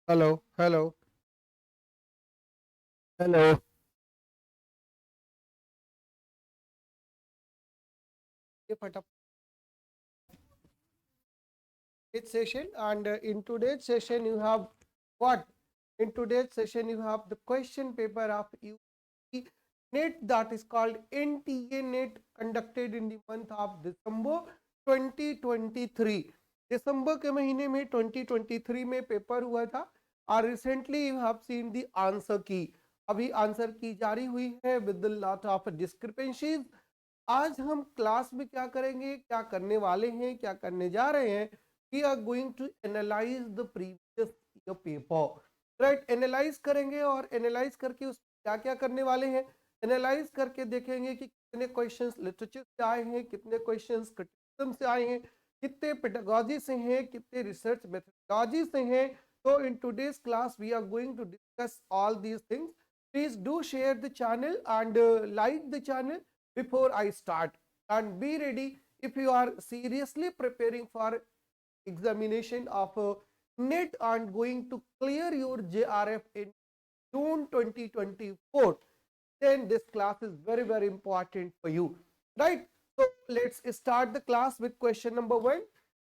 Hello hello hello. ये फटाफट session, and in today's session you have what? In today's session you have the question paper of UP NET, that is called NTA NET, conducted in the month of December 2023. दिसंबर के महीने में 2023 में paper हुआ था और recently you have seen the answer की। अभी answer की जारी हुई है विद लॉट ऑफ डिस्क्रिपेंसीज। आज हम क्लास में क्या करेंगे, क्या करने वाले हैं, क्या करने जा रहे हैं? We are going to analyse the previous year paper, right. Analyse करेंगे और एनालाइज करके उस क्या क्या करने वाले हैं, एनालाइज करके देखेंगे कि कितने क्वेश्चंस लिटरेचर से आए हैं, कितने क्वेश्चंस क्रिटिसिज्म से आए हैं, कितने पेडागोजी से हैं, कितने रिसर्च मेथोडोलॉजी से हैं। तो in today's class we are going to discuss all these things. Please do share the channel and like the channel before I start, and be ready if you are seriously preparing for examination of NET and going to clear your JRF in June 2024, then this class is very very important for you, right? So let's start the class with question number 1।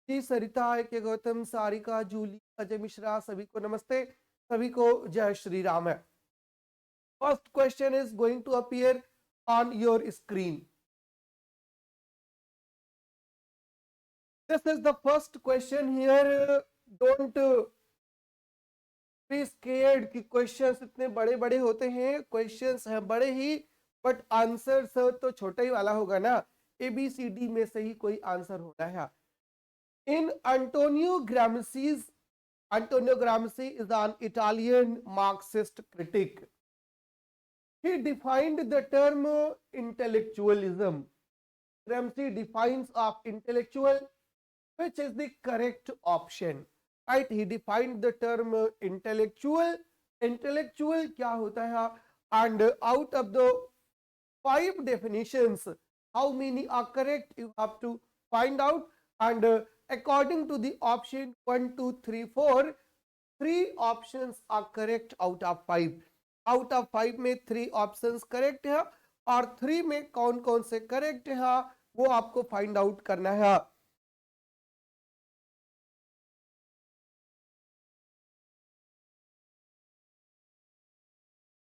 जी सरिता, के गौतम, सारिका, जूली, अजय मिश्रा, सभी को नमस्ते, सभी को जय श्री राम है। First question is going to appear on your screen. This is the first question here. Don't be scared कि questions इतने बड़े बड़े होते हैं। questions हैं बड़े ही, but answers तो छोटा ही वाला होगा ना। ABCD में से ही कोई आंसर होना है। In Antonio Gramsci is an Italian Marxist critic. He defined the term intellectualism. Gramsci defines of intellectual, which is the correct option, right? He defined the term intellectual. Intellectual क्या होता है? And out of the 5 definitions, how many are correct? You have to find out. And according to the option 1, 2, 3, 4, 3 options are correct out of 5. Out of 5 में 3 options correct है, और 3 में कौन कौन से करेक्ट है वो आपको फाइंड आउट करना है।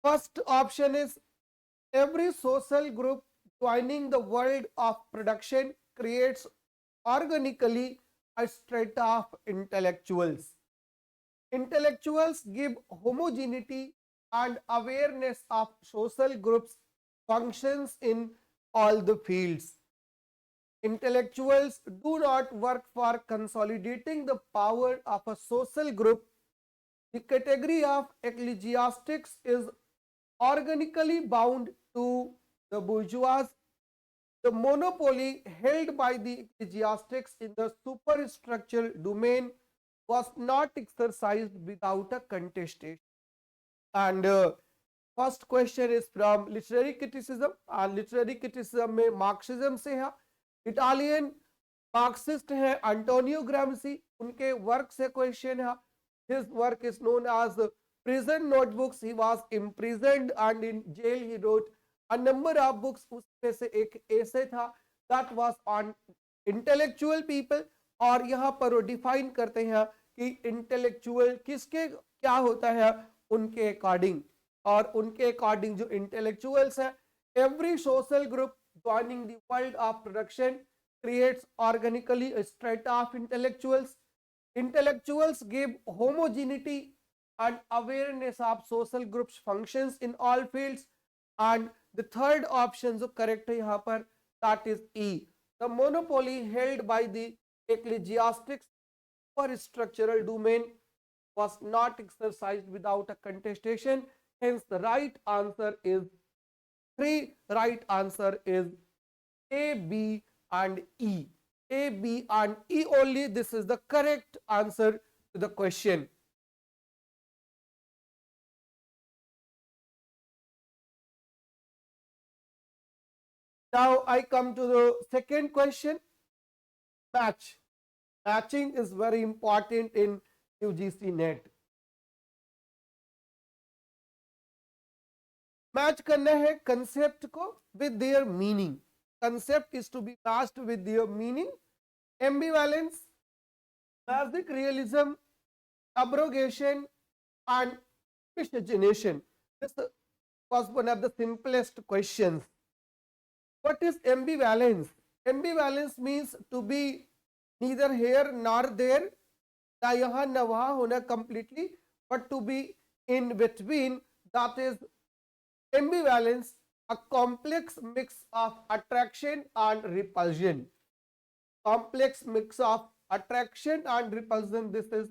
First option is every social group joining the world of production creates organically a strata of intellectuals. Intellectuals give homogeneity and awareness of social groups functions in all the fields. Intellectuals do not work for consolidating the power of a social group. The category of ecclesiastics is organically bound to the bourgeois. The monopoly held by the ecclesiastics in the superstructure domain was not exercised without a contestation. And first question is from literary criticism, और literary criticism में Marxism से है। Italian Marxist है Antonio Gramsci, उनके work से question है। His work is known as prison notebooks. He was imprisoned and in jail he wrote a number of books. उसमें से एक ऐसे था that was on intellectual people. और यहाँ पर वो डिफाइन करते हैं कि इंटेलेक्चुअल किसके क्या होता है, उनके अकॉर्डिंग। और उनके अकॉर्डिंग जो इंटेलेक्चुअल्स है, every social group joining the world of production creates organically a strata of intellectuals. Intellectuals give homogeneity and awareness of social groups functions in all fields. And the third option जो correct है यहाँ पर, that is E. The monopoly held by the ecclesiastics for structural domain was not exercised without a contestation. Hence, the right answer is 3. Right answer is A, B, and E. A, B, and E only. This is the correct answer to the question. Now I come to the second question. Match. Matching is very important in UGC NET. Match करना है concept को with their meaning, concept is to be matched with their meaning. Ambivalence, magic realism, abrogation and miscegenation. This was one of the simplest questions. What is ambivalence? Ambivalence means to be neither here nor there, ना यहाँ ना वहाँ होना completely, but to be in between. That is ambivalence, a complex mix of attraction and repulsion. Complex mix of attraction and repulsion. This is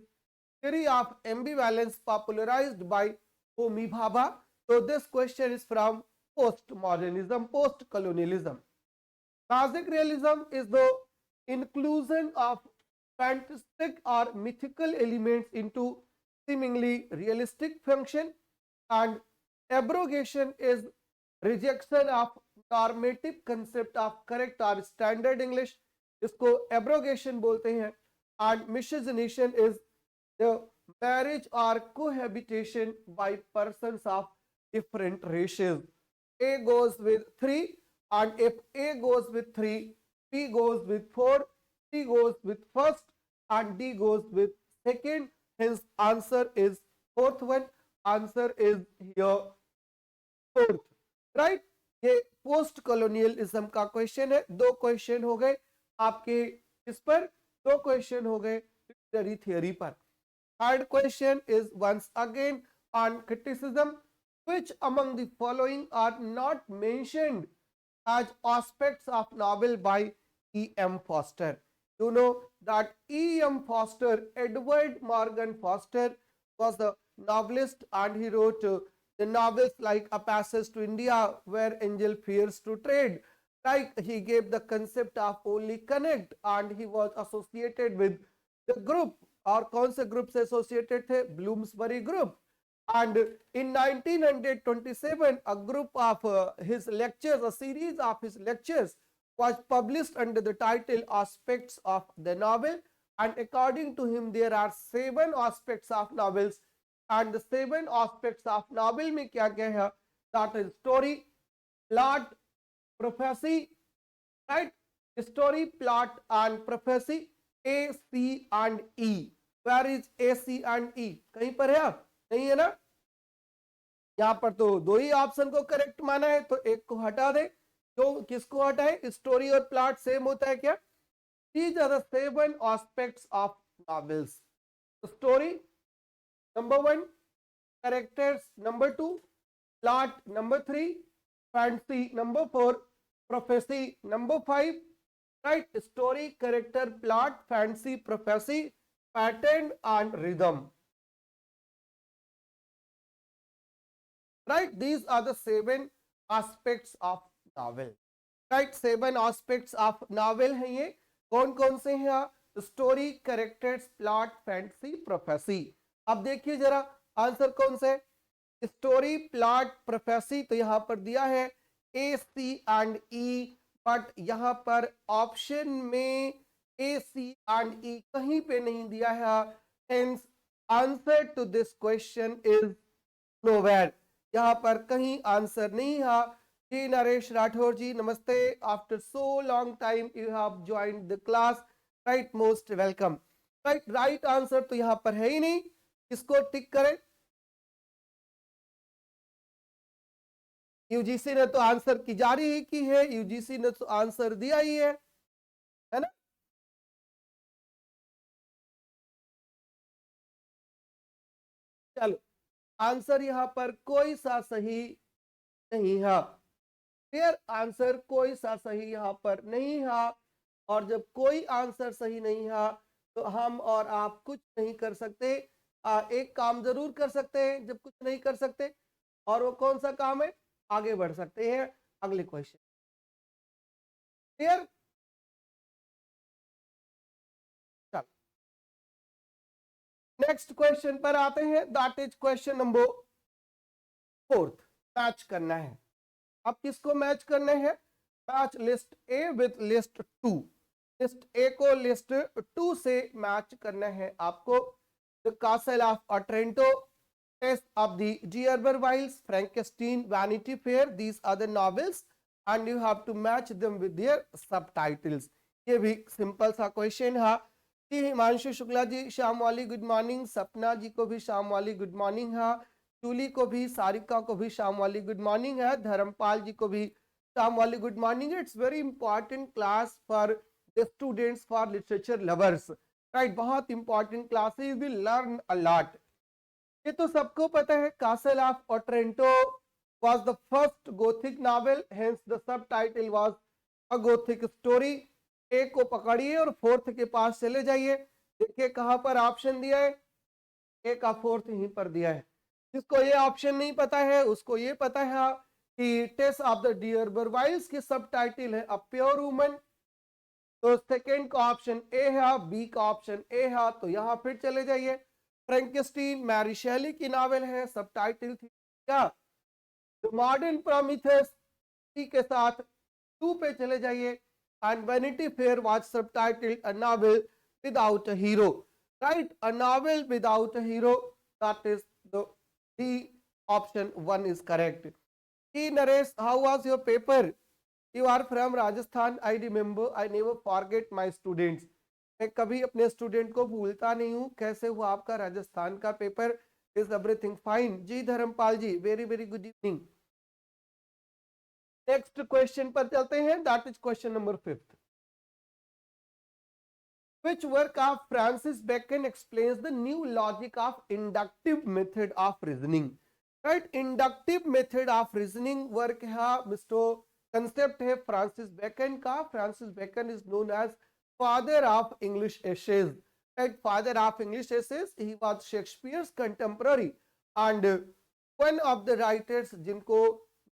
theory of ambivalence popularized by Homi Bhabha. So this question is from postmodernism, post-colonialism. Magic realism is the inclusion of fantastic or mythical elements into seemingly realistic function, and abrogation is rejection of normative concept of correct or standard English, इसको abrogation बोलते हैं. And miscegenation is the marriage or cohabitation by persons of different races. A goes with 3, and if A goes with 3, B goes with 4, C goes with first, and D goes with second. Hence answer is fourth one. Answer is here fourth. Right, ये post colonialism का question है. 2 question हो गए आपके इस पर, 2 question हो गए लिटरेरी थियोरी पर. Third question is once again on criticism. Which among the following are not mentioned as aspects of novel by E.M. Foster? You know that E.M. Foster, Edward Morgan Foster, was the novelist, and he wrote the novels like A Passage to India, Where Angel Fears to Tread. Like he gave the concept of only connect, and he was associated with the group. और कौन से group से associated थे? Bloomsbury group. And in 1927, a group of his lectures, a series of his lectures, was published under the title Aspects of the Novel. And according to him, there are 7 aspects of novels. And the 7 aspects of novel में क्या क्या है? That is story, plot, prophecy, right? Story, plot, and prophecy. A, C, and E. Where is A, C, and E? कहीं पर है आप? नहीं है ना? यहां पर तो 2 ही ऑप्शन को करेक्ट माना है, तो एक को हटा दे. तो किसको हटाए? स्टोरी और प्लॉट सेम होता है क्या? These are the 7 aspects of novels. Story number 1, characters number 2, plot number 3, fantasy number 4, prophecy number 5. Right? Story, character, plot, fantasy, prophecy, pattern, and rhythm. Right? These are the 7 aspects of novel. Right? 7 aspects of novel हैं ये. कौन कौन से हैं? Story, characters, plot, fantasy, prophecy. अब देखिए जरा answer कौन से? Story, plot, prophecy. तो यहां पर दिया है ए, सी एंड ई, बट यहां पर ऑप्शन में ए, सी एंड ई कहीं पे नहीं दिया है. Hence answer to this question is nowhere. यहाँ पर कहीं आंसर नहीं है. जी नरेश राठौर जी नमस्ते. After so long time you have joined the class. Right, most welcome. Right, right answer तो यहाँ पर है ही नहीं. इसको टिक करें. यूजीसी ने तो आंसर की जारी ही की है. यूजीसी ने तो आंसर दिया ही है ना? चलो, आंसर यहां पर कोई सा सही नहीं है. क्लियर? आंसर कोई सा सही यहां पर नहीं है. और जब कोई आंसर सही नहीं है तो हम और आप कुछ नहीं कर सकते. एक काम जरूर कर सकते हैं जब कुछ नहीं कर सकते, और वो कौन सा काम है? आगे बढ़ सकते हैं अगले क्वेश्चन. क्लियर? चलो नेक्स्ट क्वेश्चन पर आते हैं. That is question number 4. Match करना है. अब किसको मैच करना है? Match list A with list 2. List A को लिस्ट 2 से मैच करना है आपको. The Castle of Otranto, Test of the D'Urbervilles, Frankenstein, Vanity Fair, these are the novels and you have to match them with their subtitles. ये भी simple सा question है जी। हिमांशु शुक्ला जी शाम वाली गुड मॉर्निंग, सपना जी को भी शाम वाली गुड मॉर्निंग है, जूली को भी, सारिका को भी शाम वाली गुड मॉर्निंग है, धर्मपाल जी को भी शाम वाली good morning. It's very important class for the students, for literature lovers, right. बहुत इंपॉर्टेंट क्लास है, you will learn a lot. ये तो सबको पता है, castle of Otranto was the first Gothic novel, hence the subtitle was a Gothic story। एक को पकड़िए और फोर्थ के पास चले जाइए, देखिए कहां पर ऑप्शन दिया है, एक का फोर्थ यहीं पर दिया है। जिसको ये ऑप्शन नहीं पता है उसको ये पता है कि टेस्ट ऑफ द डियरबरवाइल्स की सबटाइटल है अ प्योर वुमन। तो सेकंड का ऑप्शन ए है, बी का ऑप्शन ए है, तो यहां फिर चले जाइए। फ्रैंकेस्टीन मैरी शेली की नॉवेल है, सबटाइटल थी क्या मॉडर्न प्रोमिथेस, के साथ 2 पे चले जाइए। And Vanity Fair was subtitled a novel without a hero, right, a novel without a hero, that is the option 1 is correct. T Naresh, how was your paper? You are from Rajasthan, I remember, I never forget my students। मैं कभी अपने student को भूलता नहीं हूँ। कैसे हुआ आपका राजस्थान का पेपर? Is everything fine? जी Dharampal ji, very very good evening. Next question पर चलते हैं, that is question number 5th। Which work of Francis Bacon explains the new logic of inductive method of reasoning? Right, inductive method of reasoning work है, mister concept है Francis Bacon का। Francis Bacon is known as father of English essays, right, father of English essays. He was Shakespeare's contemporary and one of the writers जिनको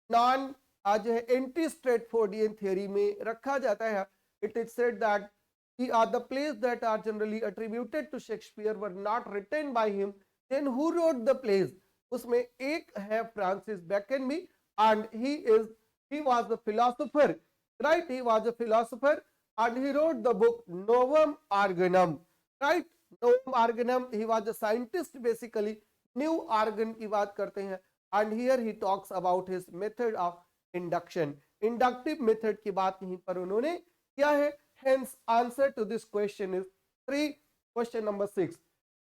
known as है anti Stratfordian theory में रखा जाता है। It is said that the plays that are generally attributed to Shakespeare were not written by him, then who wrote the plays? उसमें एक है Francis bacon भी, and he was a philosopher, right, he was a philosopher and he wrote the book Novum Organum, right, Novum Organum। he was a scientist basically, new organ की बात करते हैं, and here he talks about his method of induction, inductive method की बात यहीं पर उन्होंने किया है। Hence, answer to this question is 3. Question number 6.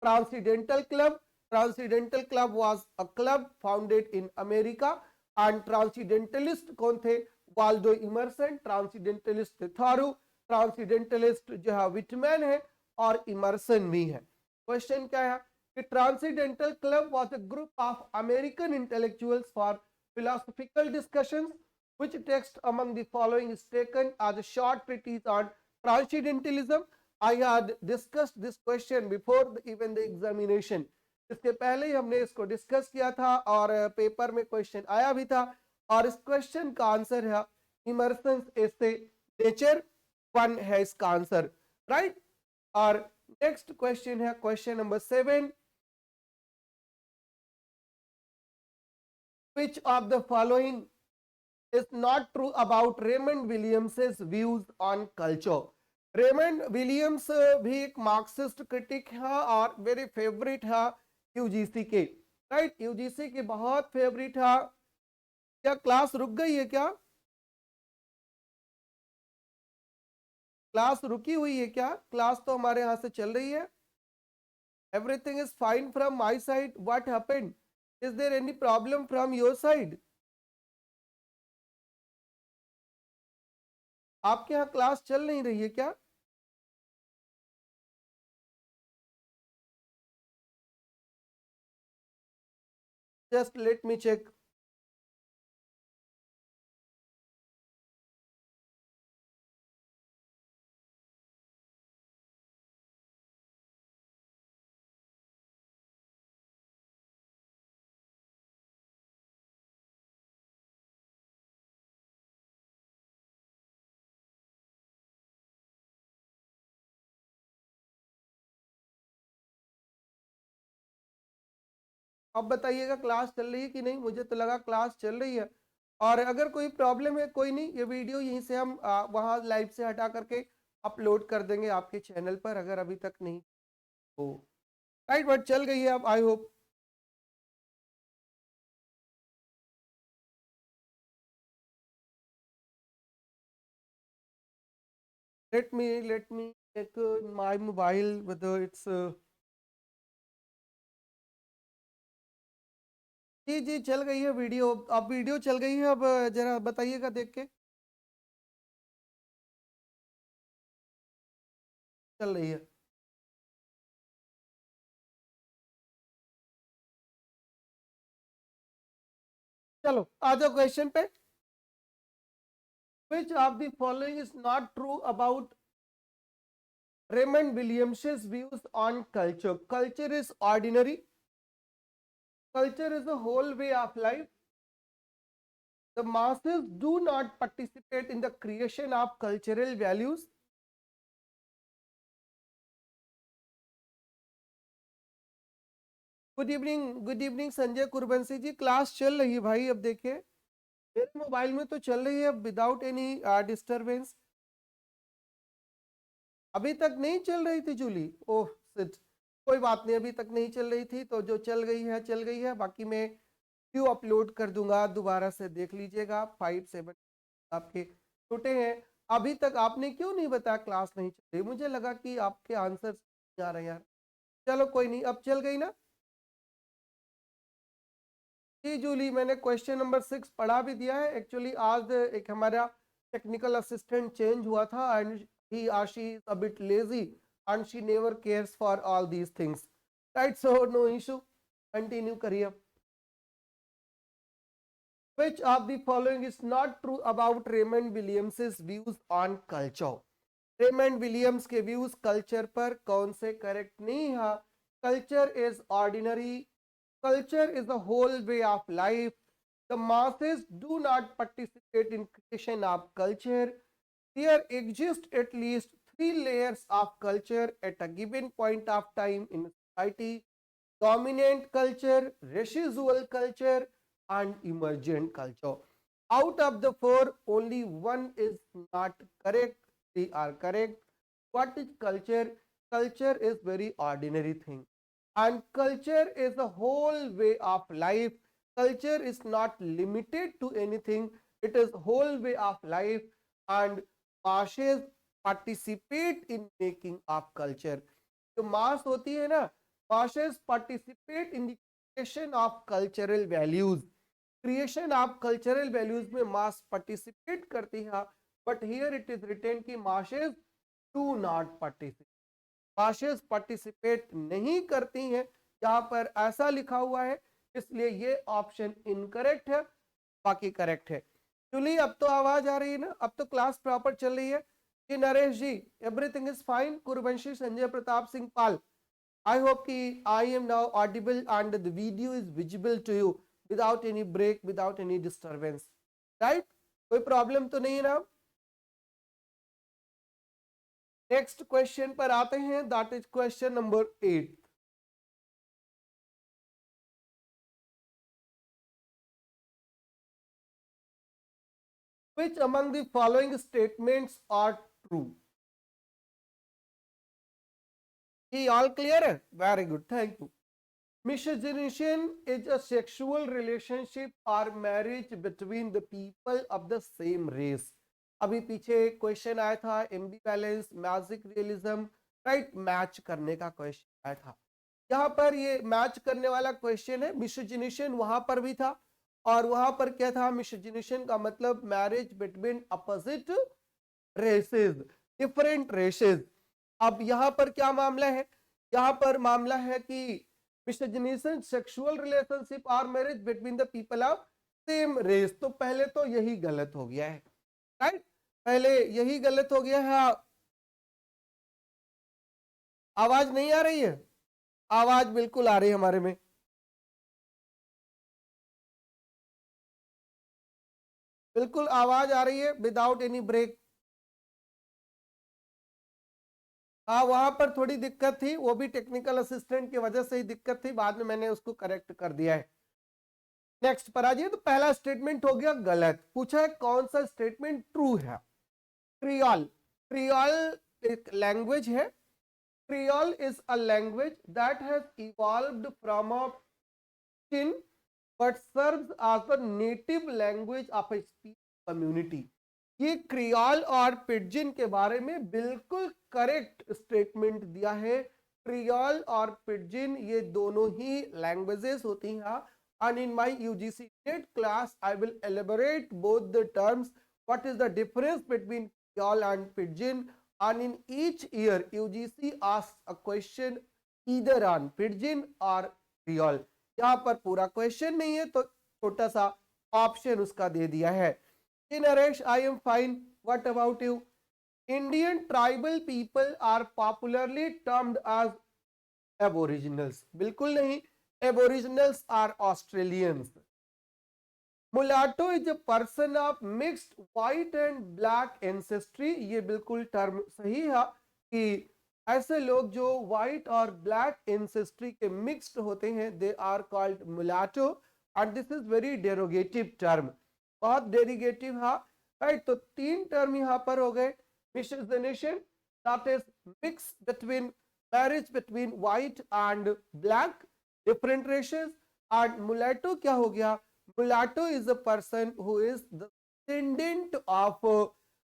Transcendental Club. Transcendental Club was a club founded in America and Transcendentalist कौन थे? Waldo immersion. ट्रांसीडेंटलिस्ट थे थारू। ट्रांसीडेंटलिस्ट जो है विटमैन है और इमर्सन भी है। क्वेश्चन क्या है कि transcendental club was a group of American intellectuals for philosophical discussions. Which text among the following is taken as a short treatise on Transcendentalism? I had discussed this question before even the examination। इसके पहले ही हमने इसको discuss किया था और paper में question आया भी था, और इस क्वेश्चन का आंसर है इमर्सन्स एसे नेचर 1 है इसका आंसर, राइट। और नेक्स्ट क्वेश्चन है question number 7। Which of the following is not true about Raymond Williams's views on culture? Raymond Williams भी एक मार्क्सिस्ट क्रिटिक है और मेरे फेवरेट है यूजीसी के, राइट, यूजीसी के बहुत फेवरेट है। क्या क्लास रुक गई है क्या? क्लास रुकी हुई है क्या? क्लास तो हमारे यहां से चल रही है। Everything is fine from my side. What happened? Is there any problem from your side? आपके यहाँ क्लास चल नहीं रही है क्या? Just let me check. अब बताइएगा क्लास चल रही है कि नहीं? मुझे तो लगा क्लास चल रही है। और अगर कोई प्रॉब्लम है कोई नहीं, ये वीडियो यहीं से हम वहाँ लाइव से हटा करके अपलोड कर देंगे आपके चैनल पर, अगर अभी तक नहीं हो। राइट, बट चल गई है अब, I hope. let me check my mobile whether it's जी जी चल गई है वीडियो, अब वीडियो चल गई है, अब जरा बताइएगा देख के। चल रही है। चलो आ जाओ क्वेश्चन पे। Which of the following is not true about Raymond Williams's views on culture? Culture is ordinary. Culture is a whole way of life. The masses do not participate in the creation of cultural values. Good evening Sanjay Kurbansi ji, class चल रही है भाई। अब देखिए मेरे mobile में तो चल रही है विदाउट एनी डिस्टरबेंस। अभी तक नहीं चल रही थी जूली? ओह शिट, कोई बात नहीं, अभी तक नहीं चल रही थी तो जो चल गई है चल गई है। बाकी मैं क्यों अपलोड कर दूंगा, दोबारा से देख लीजिएगा। 5-7 आपके छोटे हैं। अभी तक आपने क्यों नहीं बताया क्लास नहीं चल रही? मुझे लगा कि आपके आंसर नहीं आ रहे यार। चलो कोई नहीं, अब चल गई ना जी जूली। मैंने क्वेश्चन नंबर 6 पढ़ा भी दिया है। एक्चुअली आज एक हमारा टेक्निकल असिस्टेंट चेंज हुआ था and he or she is a bit lazy and she never cares for all these things, right? So no issue, continue करिए। Which of the following is not true about Raymond Williams's views on culture? Raymond Williams के views culture पर कौन से correct नहीं है? Culture is ordinary, culture is a whole way of life, the masses do not participate in creation of culture, there exist at least 3 layers of culture at a given point of time in society: dominant culture, residual culture and emergent culture. Out of the 4 only one is not correct, 3 are correct. What is culture? Culture is very ordinary thing and culture is a whole way of life. Culture is not limited to anything, it is whole way of life and masses participate in making of culture. जो मास होती है ना, masses participate in the creation of cultural values. Creation of cultural values में mass participate करती है, but here it is written की masses do not participate. Masses participate नहीं करती हैं, यहाँ पर ऐसा लिखा हुआ है, इसलिए ये ऑप्शन इनकरेक्ट है, बाकी करेक्ट है। चलिए अब तो आवाज आ रही है ना, अब तो क्लास प्रॉपर चल रही है कि Naresh ji everything is fine? Kuravanshi Sanjay Pratap Singh Pal, I hope कि I am now audible and the video is visible to you without any break, without any disturbance, right? कोई प्रॉब्लम तो नहीं है ना? नेक्स्ट क्वेश्चन पर आते हैं, that is question number 8। Which among the following statements are true? ये all clear है? Very good, thank you. Miscegenation is a sexual relationship or marriage between the people of the same race. अभी पीछे question आया था एम्बिवैलेंस, magic realism, right? Match करने का question आया था। यहाँ पर ये मैच करने वाला क्वेश्चन है। मिसजिनेशन वहां पर भी था और वहां पर क्या था? मिसजिनेशन का मतलब marriage between opposite races, different races. अब यहाँ पर क्या मामला है? यहाँ पर मामला है कि मिसजिनेशन सेक्सुअल रिलेशनशिप और marriage between the people of same race. तो पहले तो यही गलत हो गया है, राइट? पहले यही गलत हो गया है। आवाज नहीं आ रही है? आवाज बिल्कुल आ रही है हमारे में। बिल्कुल आवाज आ रही है विदाउट एनी ब्रेक। हाँ वहां पर थोड़ी दिक्कत थी, वो भी टेक्निकल असिस्टेंट की वजह से ही दिक्कत थी, बाद में मैंने उसको करेक्ट कर दिया है। नेक्स्ट पर आ जाइए। तो पहला स्टेटमेंट हो गया गलत। पूछा है कौन सा स्टेटमेंट ट्रू है? क्रियोल, क्रियोल एक लैंग्वेज है। Creole is a language that has evolved from a chin but serves as the native language of a speech community. ये क्रियोल और पिडजिन के बारे में बिल्कुल करेक्ट स्टेटमेंट दिया है। क्रियोल और पिडजिन ये दोनों ही लैंग्वेजेस होती हैं, and in my UGC NET class I will elaborate both the terms, what is the difference between Creole and Pidgin, and in each year UGC asks a question either on Pidgin or Creole। यहाँ पर पूरा question नहीं है तो छोटा सा option उसका दे दिया है। Naresh, I am fine. What about you? Indian tribal people are popularly termed as aboriginals। बिल्कुल नहीं, aboriginals are Australians। Mulatto is a person of mixed white and black ancestry। ये बिल्कुल टर्म सही है कि ऐसे लोग जो व्हाइट और ब्लैक एंसेस्ट्री के मिक्स्ड होते हैं they are called mulatto, and this is very derogatory term, बहुत डेरोगेटिव है, राइट। तो तीन टर्म यहाँ पर हो गए। Miscegenation that is mix between marriage between white and black different races, and mulatto क्या हो गया, mulatto is a person who is the descendant of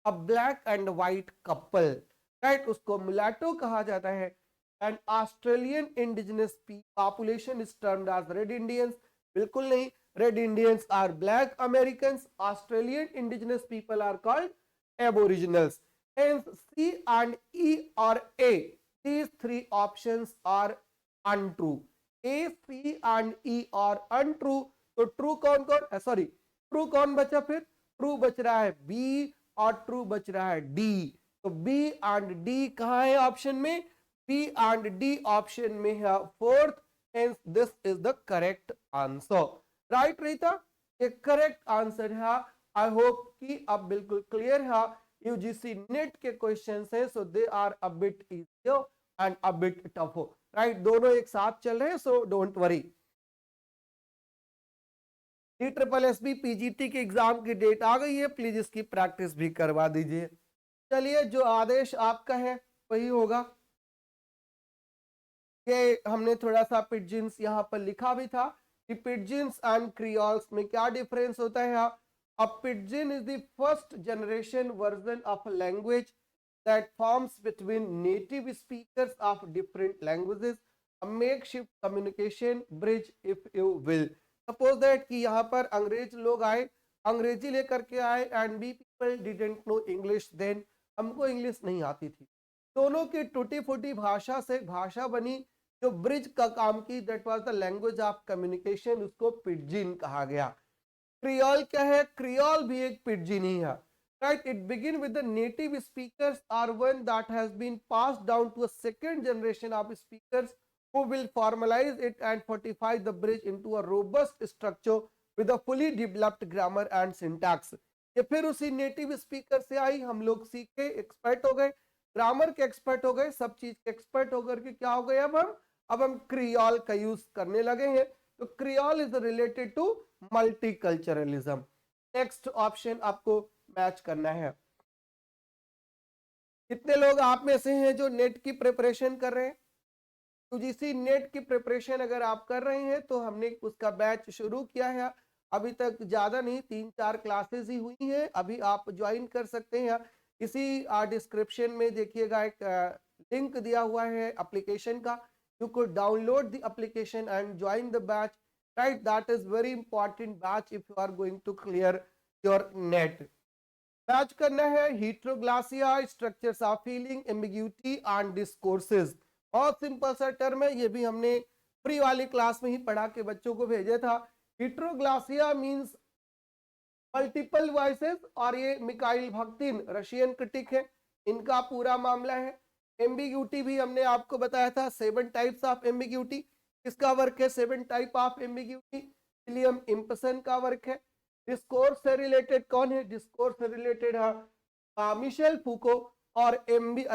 a black and white couple, right, उसको मुलाटो कहा जाता है। And Australian indigenous population is termed as red Indians. बिल्कुल नहीं, red Indians are black Americans, Australian indigenous people are called aboriginals. Hence C and E or A, these three options are untrue। A, C and E are untrue। तो true कौन कौन, sorry true कौन बचा, फिर true बच रहा है B और ट्रू बच रहा है D। तो B एंड D कहाँ है ऑप्शन में, B एंड D ऑप्शन में है fourth. Hence this is the correct answer, right Rita, ये करेक्ट आंसर है। आई होप कि अब बिल्कुल क्लियर है। यूजीसी नेट के क्वेश्चंस है, so they are a bit easier and a bit tough, right, दोनों एक साथ चल रहे हैं, so don't worry. IEEE PGT के एग्जाम की डेट आ गई है, प्लीज इसकी प्रैक्टिस भी करवा दीजिए। चलिए, जो आदेश आपका है वही होगा। ये हमने थोड़ा सा पिडजिन्स यहाँ पर लिखा भी था कि पिडजिन्स एंड क्रियोल्स में क्या डिफरेंस होता है। A pidgin is the first generation version of a language that forms between native speakers of different languages, a makeshift communication bridge if you will। Suppose that कि यहाँ पर अंग्रेज लोग आए, अंग्रेजी लेकर के आए, and we people didn't know English then, हमको इंग्लिश नहीं आती थी, दोनों की टूटी फूटी भाषा से भाषा बनी जो ब्रिज का काम की, that was the language of communication, उसको पिडजिन कहा गया। क्रियोल क्या है, क्रियोल भी एक पिडजिन ही है, right? It begin with the native speakers are one that has been passed down to a second generation of speakers who will formalize it and fortify the bridge into a robust structure with a fully developed grammar and syntax। ये फिर उसी native speaker से आई, हम लोग सीखे, expert हो गए, grammar के एक्सपर्ट हो गए, सब चीज के एक्सपर्ट होकर के क्या हो गए, अब हम क्रियोल का यूज करने लगे हैं। तो creole is related to multiculturalism. Next option आपको मैच करना है। कितने लोग आप में से हैं जो नेट की प्रिपरेशन कर रहे हैं? यूजीसी नेट की प्रिपरेशन अगर आप कर रहे हैं तो हमने उसका बैच शुरू किया है, अभी तक ज्यादा नहीं, 3-4 क्लासेस ही हुई हैं, अभी आप ज्वाइन कर सकते हैं। इसी डिस्क्रिप्शन में देखिएगा एक लिंक दिया हुआ है एप्लीकेशन का, you could download the application and join the batch, right, that is very important batch if you are going to clear your NET. Batch करना है heteroglossia, structures of feeling, ambiguity and discourses. बहुत simple सा term है, ये भी हमने free वाली class में ही पढ़ा के बच्चों को भेजा था। हीट्रोग्लासिया मींस मल्टीपल वॉइसेस, और ये मिकाइल भक्तिन रशियन क्रिटिक है, इनका पूरा मामला है। एम्बिग्यूटी भी हमने आपको बताया था, 7 टाइप्स ऑफ एम्बिग्यूटी, किसका वर्क है, 7 टाइप ऑफ एम्बिग्यूटी, विलियम इम्पसन का वर्क है। डिस्कोर्स से रिलेटेड कौन है, डिस्कोर्स से रिलेटेड है मिशेल फूको, और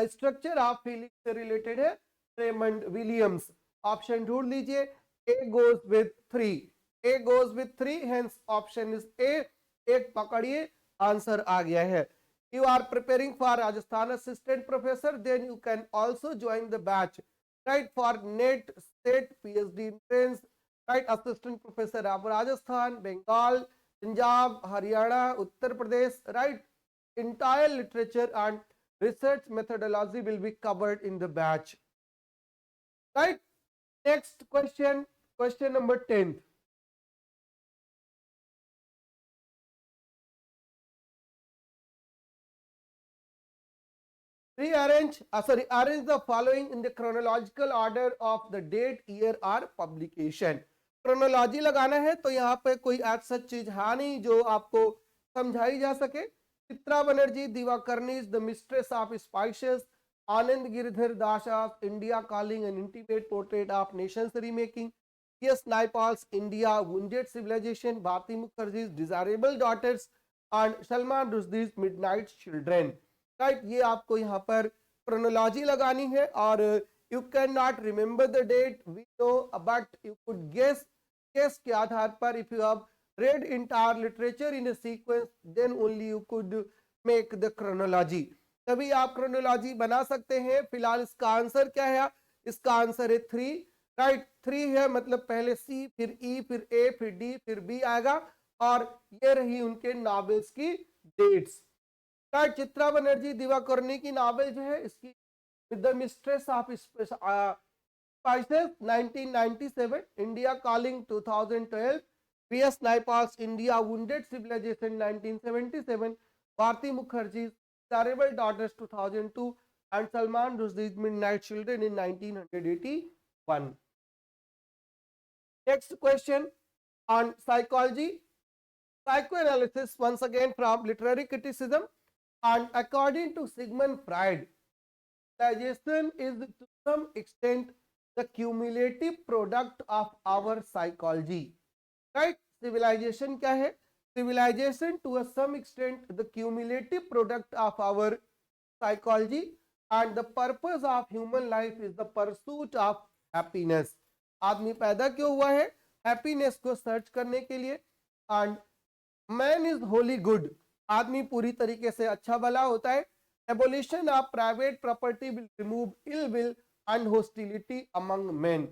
स्ट्रक्चर ऑफ फीलिंग से रिलेटेड है रेमंड विलियम्स। ऑप्शन ढूंढ लीजिए, A goes with 3, A goes with 3, hence option is A. एक पकड़िए, आंसर आ गया है। You are preparing for Rajasthan assistant professor, then you can also join the batch, right, for NET state PhD entrance, right, assistant professor of Rajasthan, Bengal, Punjab, Haryana, Uttar Pradesh, right, entire literature and research methodology will be covered in the batch. Right? Next question, question number 10th. Arrange the following in the chronological order of the date, year or publication. Chronology लगाना है तो यहाँ पे कोई ऐसा चीज है नहीं जो आपको समझाई जा सके. Chitra Banerjee Divakaruni the Mistress of Spices, Anand Girdhar Das of India Calling an Intimate Portrait of Nations Remaking, S Naipaul's India Wounded Civilization, Bharati Mukherjee Desirable Daughters and Salman Rushdie's Midnight's Children. Right, ये आपको यहाँ पर क्रोनोलॉजी लगानी है और you can not remember the date we know but you could guess के आधार पर if you have read entire literature in a sequence then only you could make the chronology. तभी आप क्रोनोलॉजी बना सकते हैं. फिलहाल इसका आंसर क्या है? इसका आंसर है 3. राइट, 3 है मतलब पहले सी फिर ई फिर ए फिर डी फिर बी आएगा और ये रही उनके नॉवेल्स की डेट्स. राइट, चित्रा बनर्जी दिवाकर्णी की नॉवेल जो है इसकी the Mistress of spices 1997, India calling 2012, PS Naipaul's India Wounded Civilization 1977, Bharti Mukherjee's Terrible Daughters 2002 and Salman Rushdie's Midnight Children in 1981. Next question on psychology. Psychoanalysis once again from literary criticism, and according to Sigmund Freud, civilization is to some extent the cumulative product of our psychology. Right? Civilization क्या है? Civilization to a some extent the cumulative product of our psychology, and the purpose of human life is the pursuit of happiness. आदमी पैदा क्यों हुआ है? Happiness को search करने के लिए. And man is holy good, आदमी पूरी तरीके से अच्छा भला होता है. Abolition of private property will remove ill will and hostility among men.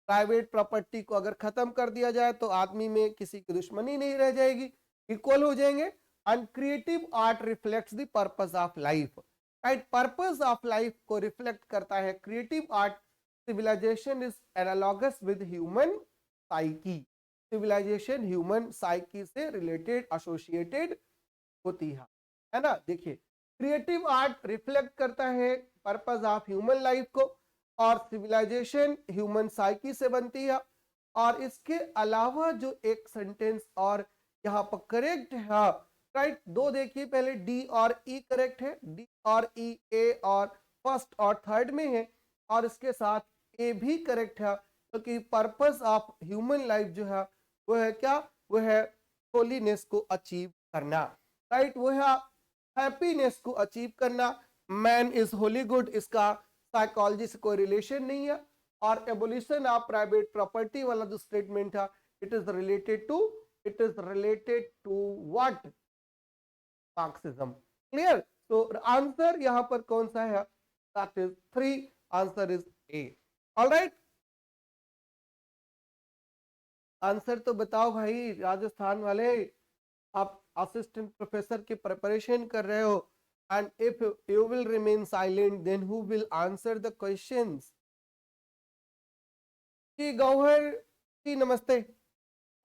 Private property को अगर खत्म कर दिया जाए तो आदमी में किसी की दुश्मनी नहीं रह जाएगी, इक्वल हो जाएंगे. And creative art reflects the purpose of life. Right, purpose of life को रिफ्लेक्ट करता है creative art. Civilization is analogous with human psyche. Civilization human psyche से रिलेटेड एसोसिएटेड होती है ना. देखिए, क्रिएटिव आर्ट रिफ्लेक्ट करता है पर्पस ऑफ ह्यूमन लाइफ को और सिविलाइजेशन ह्यूमन साइकी से बनती है. और इसके अलावा जो एक सेंटेंस और यहाँ पर करेक्ट है, राइट, दो देखिए, पहले डी और ई करेक्ट है. डी और ई ए और फर्स्ट और थर्ड में है, और इसके साथ ए भी करेक्ट है क्योंकि पर्पस ऑफ ह्यूमन लाइफ जो है वो है क्या? वो है होलीनेस को अचीव करना. राइट, वो है हैप्पीनेस को अचीव करना. मैन इज होली गुड, इसका साइकोलॉजी से कोई रिलेशन नहीं है. और एबोलिशन ऑफ प्राइवेट प्रॉपर्टी वाला जो स्टेटमेंट है, it is related to what? Marxism. Clear? तो आंसर यहां पर कौन सा है? That is 3. Answer is A. Alright, answer तो बताओ भाई राजस्थान वाले. आप असिस्टेंट प्रोफेसर की प्रिपरेशन कर रहे हो, and if you will remain silent then who will answer the questions? जी गौहर जी नमस्ते.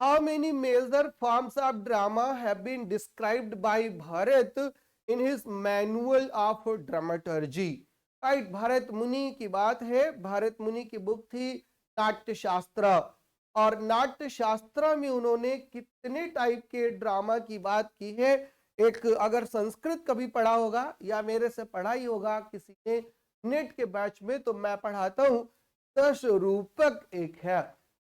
How many major forms of drama have been described by Bharat in his manual of dramaturgy? Right, Bharat मुनि की बात है. भारत मुनि की बुक थी नाट्य शास्त्र, और नाट्य शास्त्र में उन्होंने कितने टाइप के ड्रामा की बात की है? एक अगर संस्कृत कभी पढ़ा होगा या मेरे से पढ़ा ही होगा किसी ने नेट के बैच में, तो मैं पढ़ाता हूं 10 रूपक एक है.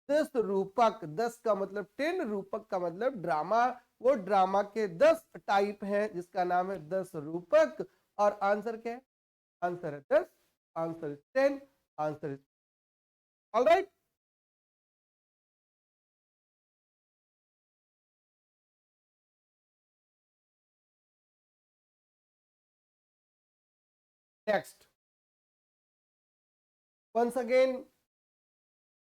10 रूपक, 10 का मतलब 10, रूपक का मतलब ड्रामा. वो ड्रामा के 10 टाइप हैं जिसका नाम है 10 रूपक. और आंसर क्या है? आंसर है 10, answer is 10, answer is alright. Next, once again,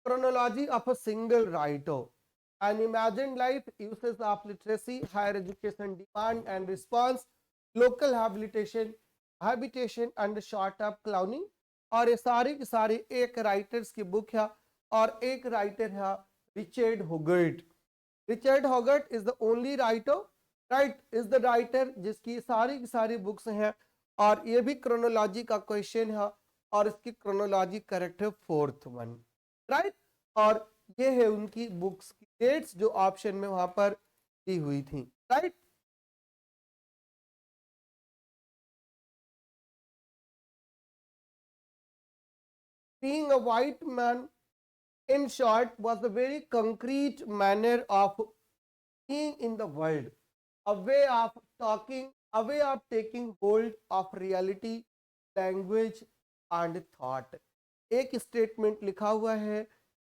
chronology of a single writer. An imagined life, uses of literacy, higher education demand and response, local habitation and short up clowning. और ये सारी की सारी एक writers की book है और एक राइटर है Richard Hoggart. Richard Hoggart is the only writer, right, is the writer जिसकी सारी की सारी बुक्स हैं। और ये भी क्रोनोलॉजी का क्वेश्चन है और इसकी क्रोनोलॉजी करेक्ट है 4th वन, राइट। और ये है उनकी बुक्स की डेट्स जो ऑप्शन में वहां पर दी हुई थी, right. Being a white man, in short, was a very concrete manner of being in the world, a way of talking, a way of taking hold of reality, language and thought. एक statement लिखा हुआ है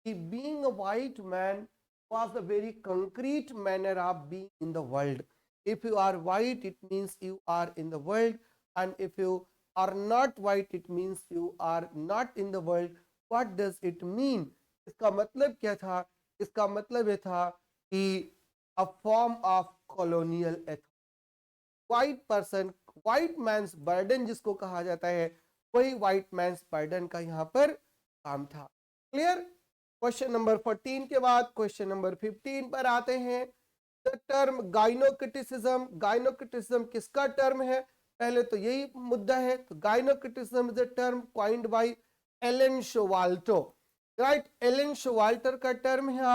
कि being a white man was a very concrete manner of being in the world. If you are white, it means you are in the world, and if you are not white, it means you are not in the world. What does it mean? इसका मतलब क्या था? इसका मतलब ये था कि a form of colonial authority. White person, white man's burden जिसको कहा जाता है, वही white man's burden का यहाँ पर काम था। क्लियर? क्वेश्चन नंबर 14 के बाद क्वेश्चन नंबर 15 पर आते हैं। द टर्म गाइनोक्रिटिसिज्म, गाइनोक्रिटिसिज्म किसका टर्म है? पहले तो यही मुद्दा है। तो gynocriticism is a term coined by Elaine Showalter, right. Elaine Showalter का टर्म है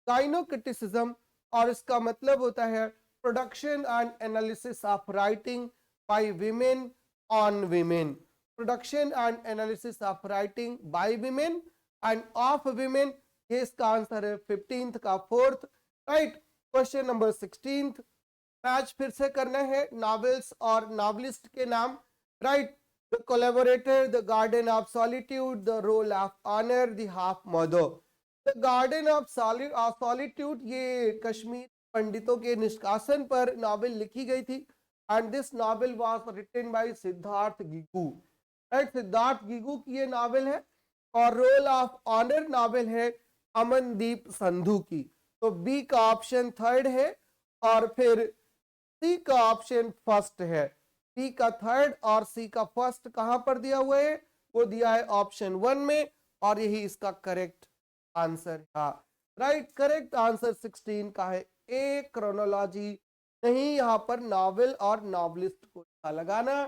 गाइनोक्रिटिसिज्म और इसका मतलब होता है production and analysis of writing by women on women. Production and analysis of writing by women and of women. ये इसका answer है 15th का 4th, right. Question number 16th, match फिर से करना है नॉवेल्स और नॉवलिस्ट के नाम, right. The Collaborator, the Garden of Solitude, the Role of Honour, the Half Mother. The Garden of Solitude ये कश्मीर पंडितों के निष्कासन पर नॉवेल लिखी गई थी and this novel was written by Siddhartha Gigoo, right. Siddhartha Gigoo की ये नॉवेल है। और रोल ऑफ ऑनर नॉवेल है अमनदीप संधू की। तो बी का ऑप्शन 3rd है और फिर सी का ऑप्शन 1st है। बी का 3rd और सी का 1st कहां पर दिया हुआ है? वो दिया है ऑप्शन 1 में और यही इसका करेक्ट आंसर है, राइट। करेक्ट आंसर 16 का है ए, क्रोनोलॉजी नहीं, यहां पर नॉवेल और नॉवलिस्ट को लगाना।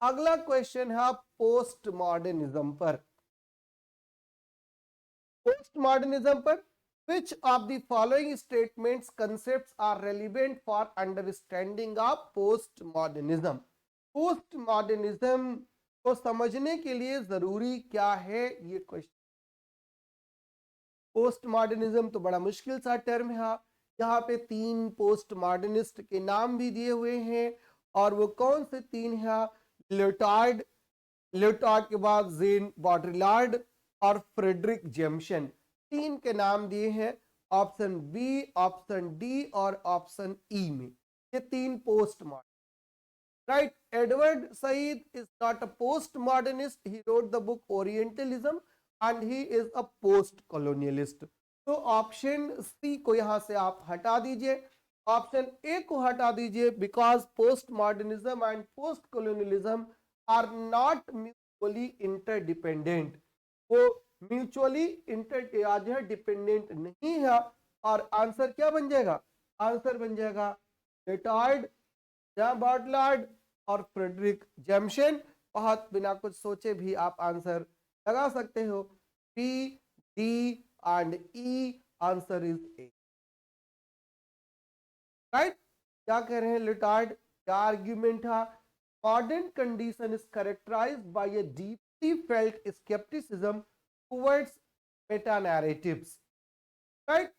अगला क्वेश्चन है पोस्ट मॉडर्निज्म पर। पोस्ट मॉडर्निज्म पर which of the following statements concepts are relevant for understanding of postmodernism? postmodernism को समझने के लिए जरूरी क्या है? ये क्वेश्चन। पोस्ट मॉडर्निज्म तो बड़ा मुश्किल सा टर्म है। यहाँ पे 3 पोस्ट मॉडर्निस्ट के नाम भी दिए हुए हैं और वो कौन से 3 हैं? लियोटार्ड, लियोटार्ड के बाद जेन बॉड्रिलार्ड और फ्रेडरिक जेम्सन। 3 के नाम दिए हैं ऑप्शन बी, ऑप्शन डी और ऑप्शन ई में। ये 3 post modern, right. Edward Said is not a post modernist, he wrote the book orientalism and he is a post colonialist. तो ऑप्शन सी को यहां से आप हटा दीजिए, ऑप्शन ए को हटा दीजिए, because post modernism and post colonialism are not mutually interdependent. वो म्यूचुअली इंटर डिपेंडेंट नहीं है। और आंसर क्या बन जाएगा? आंसर बन जाएगा लियोटार्ड, जॉन बॉडलार्ड और फ्रेडरिक जेम्सन। बहुत बिना कुछ सोचे भी आप आंसर लगा सकते हो। B, D and E, answer is A, right. क्या कह रहे हैं लियोटार्ड? क्या आर्ग्यूमेंट था? Modern condition is characterized by a deeply felt scepticism towards metanarratives, right.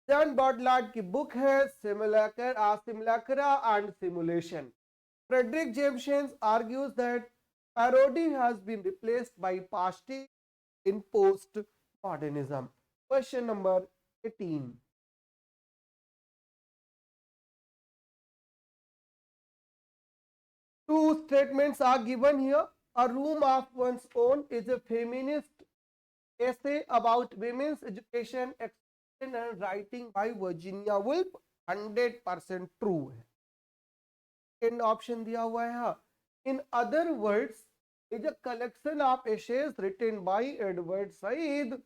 Jean Baudrillard की बुक है simulacra and simulation. Frederick Jameson argues that parody has been replaced by pastiche in postmodernism. Question number 18. Two statements are given here. A Room of One's Own is a feminist essay about women's education, expression and writing by Virginia Woolf. 100% true है। Second option दिया हुआ है। हाँ, in other words is a collection of essays written by Edward Said,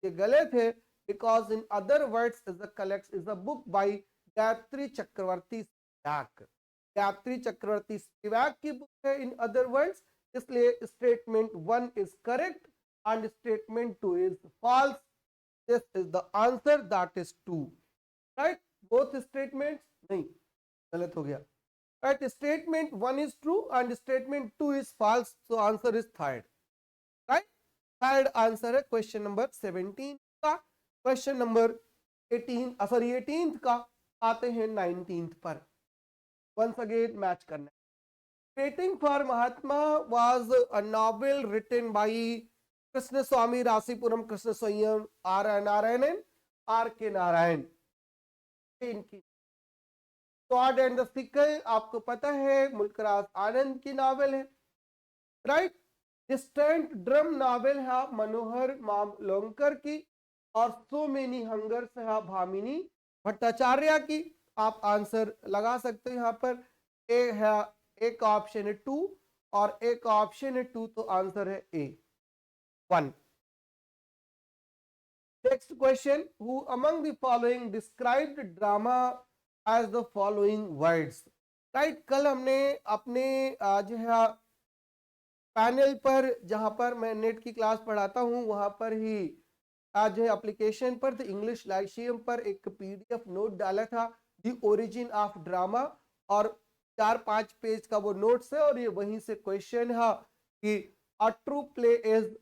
ये गलत है, because in other words is a book by Gayatri Chakravorty Spivak. Gayatri Chakravorty Spivak की book है इन अदर वर्ड्स, इसलिए statement 1 is correct and statement 2 is false. This is the answer, that is 2, right. Both statements नहीं, गलत हो गया, right. Statement 1 is true and statement 2 is false, so answer is third, right। Third answer है question number 17 का। Question number 18 sorry 18th का, आते हैं 19th पर। वंस अगेन मैच करना। Waiting for Mahatma was a novel written by Krishna Swami Rasipuram Krishna Swami, R Narayanan, are K Narayan. इनकी sword and the sickle आपको पता है मुल्कराज आनंद की नावल है, राइट। डिस्टेंट ड्रम नावल है मनोहर मामलोंकर की, और सो मेनी हंगर्स है भामिनी भट्टाचार्य की। आप आंसर लगा सकते हो यहाँ पर। ए है, एक ऑप्शन है 2 और एक ऑप्शन है 2, तो आंसर है A 1। Next question, who among the following described drama as the following words, right. कल हमने अपने जो है पैनल पर, जहां पर मैं नेट की क्लास पढ़ाता हूं, वहां पर ही आज है एप्लीकेशन पर द इंग्लिश लाइशियम पर एक पीडीएफ नोट डाला था, द ओरिजिन ऑफ ड्रामा, और 4-5 पेज का वो नोट्स है, और ये वहीं से क्वेश्चन है कि a true play is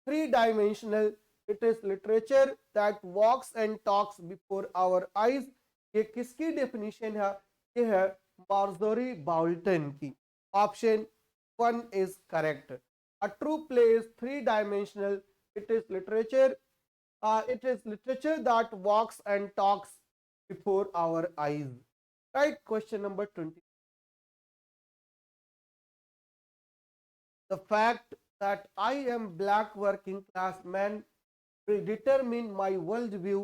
3 dimensional, it is literature that walks and talks before our eyes. ये किसकी डेफिनेशन है? ये है मार्जोरी बाउल्टन की। Option 1 is correct. A true play is 3-dimensional. It is literature. It is literature that walks and talks before our eyes. Right. Question number 20. The fact that I am black working class man will determine my worldview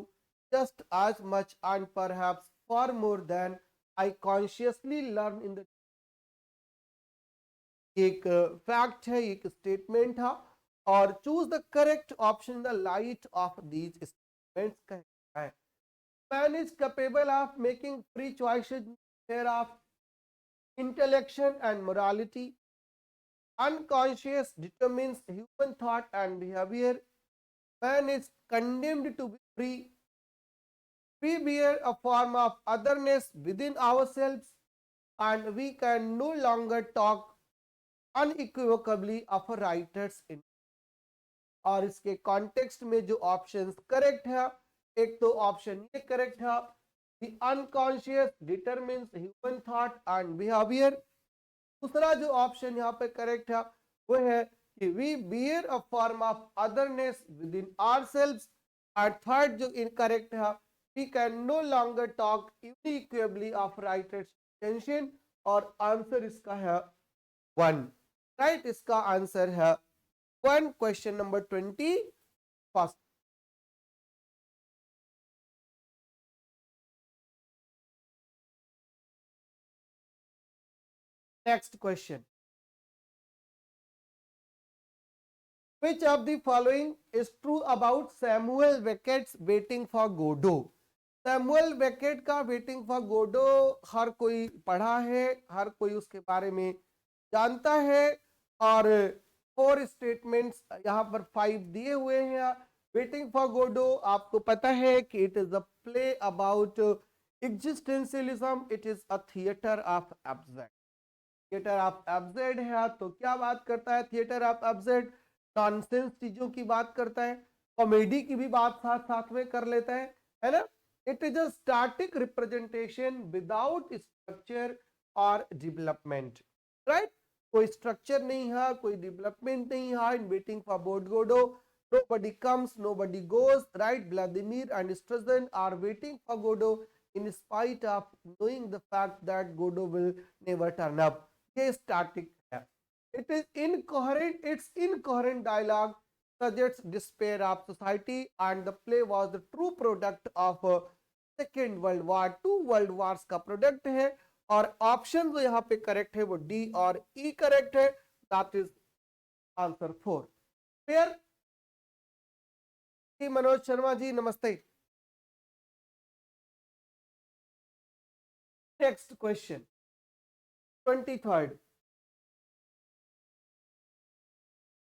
just as much and perhaps far more than I consciously learn in the एक fact है, एक statement है, और choose the correct option the light of these statements कहता है। Man is capable of making free choices fair of intellection and morality, unconscious determines human thought and behavior, man is condemned to be free, we bear a form of otherness within ourselves, and we can no longer talk unequivocally of a writer's in। और इसके context में जो options correct है, एक तो option ये correct है, the unconscious determines human thought and behaviour. दूसरा जो ऑप्शन यहाँ पे करेक्ट है वो है कि we bear a form of otherness within ourselves, और थर्ड जो इनकरेक्ट है, we can no longer talk unequivocally of writer's intention, और आंसर इसका है 1, राइट। इसका आंसर है 1, question number 20 first. Next question, which of the following is true about Samuel Beckett's Waiting for Godot? Samuel Beckett का waiting for गोडो हर कोई पढ़ा है, हर कोई उसके बारे में जानता है, और 4 स्टेटमेंट्स यहाँ पर 5 दिए हुए हैं। वेटिंग फॉर गोडो आपको पता है कि it is a play about existentialism, it is a theatre of absurd. Theatre of absurd है तो क्या बात करता है? थिएटर ऑफ एब्सर्ड नॉनसेंस चीजों की बात करता है, कॉमेडी की भी बात साथ साथ में कर लेता है ना। It is a static representation without structure और डेवलपमेंट, राइट। कोई स्ट्रक्चर नहीं है, कोई डेवलपमेंट नहीं है in waiting for Godot. nobody comes, nobody goes, right। Vladimir and Strassen are waiting for Godot in spite of knowing the fact that Godot will never turn up। ये static है। It is incoherent, it's incoherent dialogue suggests despair of society, and the play was the true product of second world war, 2 world Wars का product है, और option जो यहाँ पे correct है वो डी और ई करेक्ट है, दैट इज आंसर 4। क्लियर जी? मनोज शर्मा जी नमस्ते। Next question 23rd,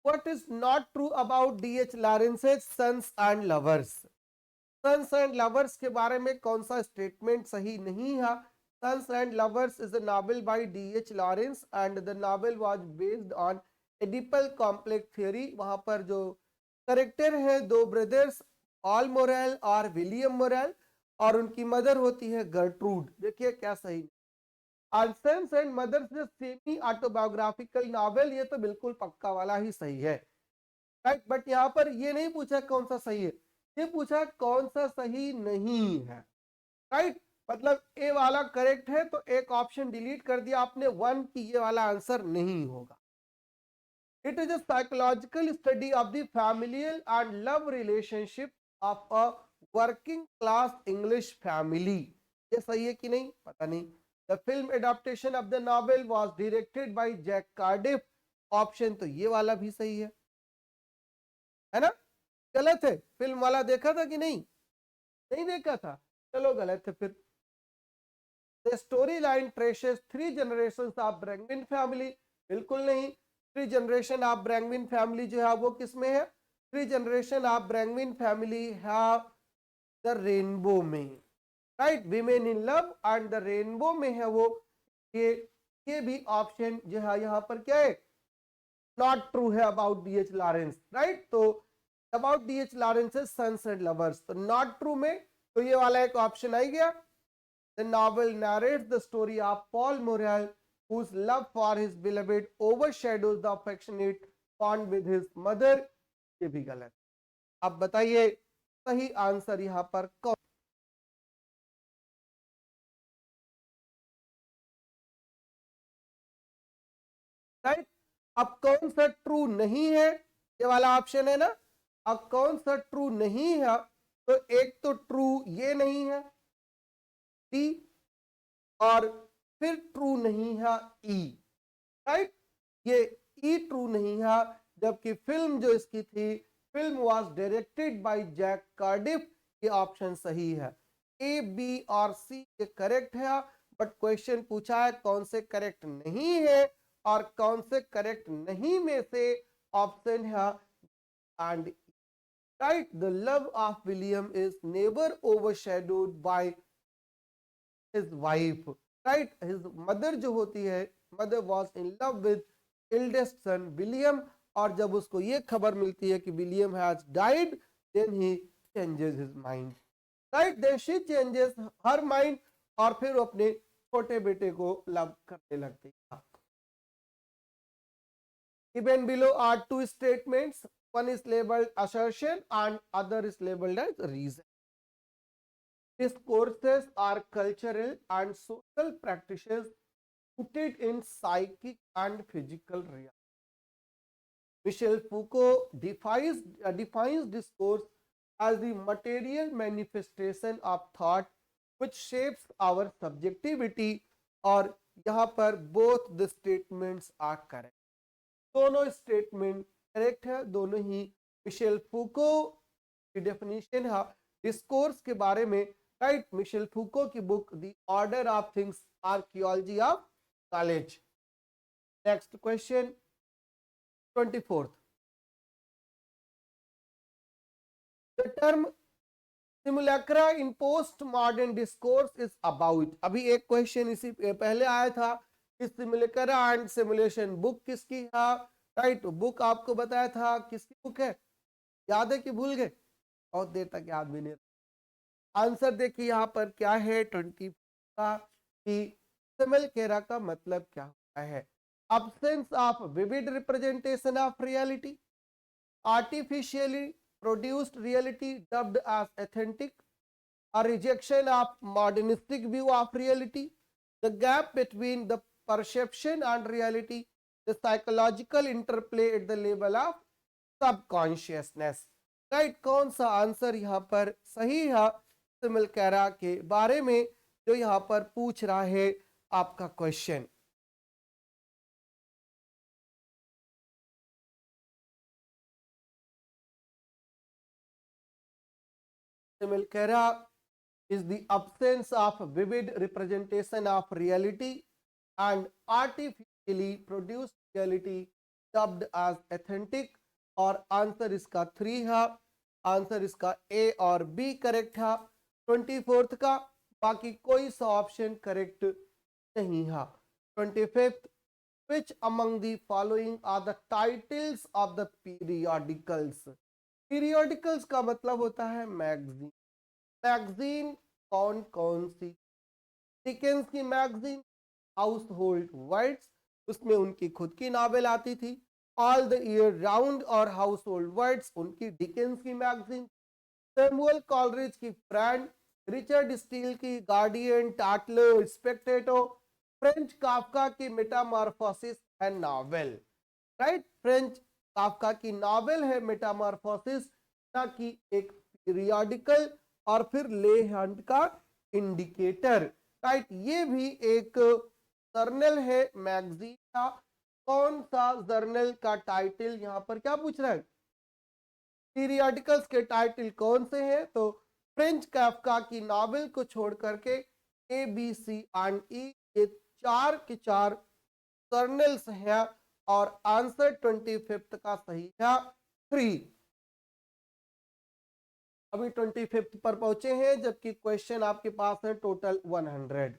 what is not true about D.H. Lawrence's Sons and Lovers? Sons and Lovers के बारे में कौन सा स्टेटमेंट सही नहीं है? Sons and Lovers is a novel by D H. Lawrence and the novel was based on Oedipal complex theory. वहां पर जो करेक्टर है दो ब्रदर्स, पॉल मोरेल और विलियम मोरेल, और उनकी मदर होती है गर्ट्रूड। देखिए क्या सही। सन्स एंड मदर्स जो सेमी ऑटोबायोग्राफिकल नॉवेल, ये तो बिल्कुल पक्का वाला ही सही है, राइट। बट यहाँ पर ये नहीं पूछा कौन सा सही है, ये पूछा कौन सा सही नहीं है, राइट। मतलब ए वाला करेक्ट है तो एक ऑप्शन डिलीट कर दिया आपने, 1 की ये वाला आंसर नहीं होगा। It is a psychological study of the familial and love relationship of a working class English family. ये सही है कि नहीं पता नहीं। The film adaptation of the novel was directed by Jack Cardiff. Option तो ये वाला भी सही है ना? गलत है। फिल्म वाला देखा था कि नहीं? नहीं देखा था, चलो गलत है फिर। The story line traces 3 generations of Brangwen family. बिल्कुल नहीं। 3 जनरेशन ऑफ ब्रैंगविन फैमिली जो है वो किसमें है? 3 जनरेशन ऑफ ब्रैंगविन फैमिली है द रेनबो में, right. Women in love and the rainbow में है वो। ये भी ऑप्शन जो है यहाँ पर क्या है? नॉट ट्रू है अबाउट डी.एच. Lawrence, right. तो about D H. Lawrence Sons and Lovers, तो नॉट ट्रू में तो ये वाला एक ऑप्शन आ गया। The novel narrates the story of Paul Morel whose love for his beloved overshadows the affectionate bond with his mother। ये भी गलत। अब बताइए सही आंसर यहां पर कौन? राइट। अब कौन सा ट्रू नहीं है? ये वाला ऑप्शन है ना। अब कौन सा ट्रू नहीं है? तो एक तो ट्रू ये नहीं है डी, और फिर ट्रू नहीं है ई, राइट। ये ई ट्रू नहीं है, जबकि फिल्म जो इसकी थी, film was directed by Jack Cardiff. ये ऑप्शन सही है। ए बी और सी ये करेक्ट है, बट क्वेश्चन पूछा है कौन से करेक्ट नहीं है, और कौन से करेक्ट नहीं में से ऑप्शन है and right. The love of William is never overshadowed by his wife, right. His mother जो होती है, mother was in love with eldest son William, और जब उसको ये खबर मिलती है कि William has died, then he changes his mind, right. Then she changes her mind, और फिर वो अपने छोटे बेटे को लव करने लगती है। Given below are two statements, one is labeled assertion and other is labeled as reason. Discourses are cultural and social practices rooted in psychic and physical reality. Michel Foucault defines discourse as the material manifestation of thought which shapes our subjectivity, और यहाँ पर both the statements are correct। दोनों statement correct है, दोनों ही Michel Foucault की definition है discourse के बारे में, राइट। मिशेल फूको की book the Order of Things, Archaeology of Knowledge. Next question 24th, the term simulacra in post modern discourse is about. अभी एक क्वेश्चन इसी पहले आया था कि सिमुलेक्रा एंड सिमुलेशन बुक किसकी है, राइट। बुक आपको बताया था किसकी बुक है, याद है कि भूल गए? बहुत देर तक याद भी नहीं। आंसर देखिए यहाँ पर क्या है 20 का, कि सिमुलेक्रा का मतलब क्या होता है? absence of vivid representation of reality, artificially produced reality dubbed as authentic, a rejection of modernistic view of reality, the gap between the perception and reality, the psychological interplay at the level of subconsciousness, right. कौन सा answer यहाँ पर सही है सिमुलेक्रा के बारे में जो यहाँ पर पूछ रहा है? आपका क्वेश्चन। कह is the absence of vivid representation of reality and artificially produced reality dubbed as authentic। और आंसर इसका 3 है, आंसर इसका ए और बी करेक्ट है 24th का, बाकी कोई सा ऑप्शन करेक्ट नहीं है। 25th, which among the following are the titles of the periodicals? periodicals का मतलब होता है मैगजीन। मैगजीन कौन कौन सी? डिकेंस की मैगजीन हाउस होल्ड वर्ड्स, उसमें उनकी खुद की नावल आती थी। ऑल द ईयर राउंड और हाउस होल्ड वर्ड्स उनकी डिकेंस की मैगजीन। सैमुअल कॉलरिज की फ्रेंड, रिचर्ड स्टील की गार्डियन, टाटलर, स्पेक्टेटो, फ्रेंच काफका की मेटामॉर्फोसिस है नावल। राइट, फ्रेंच काफका की नावल है मेटामॉर्फोसिस, ना कि एक पीरियोडिकल। और फिर ले हंट का इंडिकेटर। राइट, ये भी एक जर्नल है मैगजीन का। कौन सा जर्नल का टाइटल, यहां पर क्या पूछ रहा है, पीरियोडिकल्स के टाइटल कौन से हैं? तो फ्रेंच काफका की नावल को छोड़ करके ए बी सी एंड ई, ये 4 के 4 जर्नल्स हैं। और आंसर 25th का सही है 3। अभी 25th पर पहुंचे हैं, जबकि क्वेश्चन आपके पास है total 100।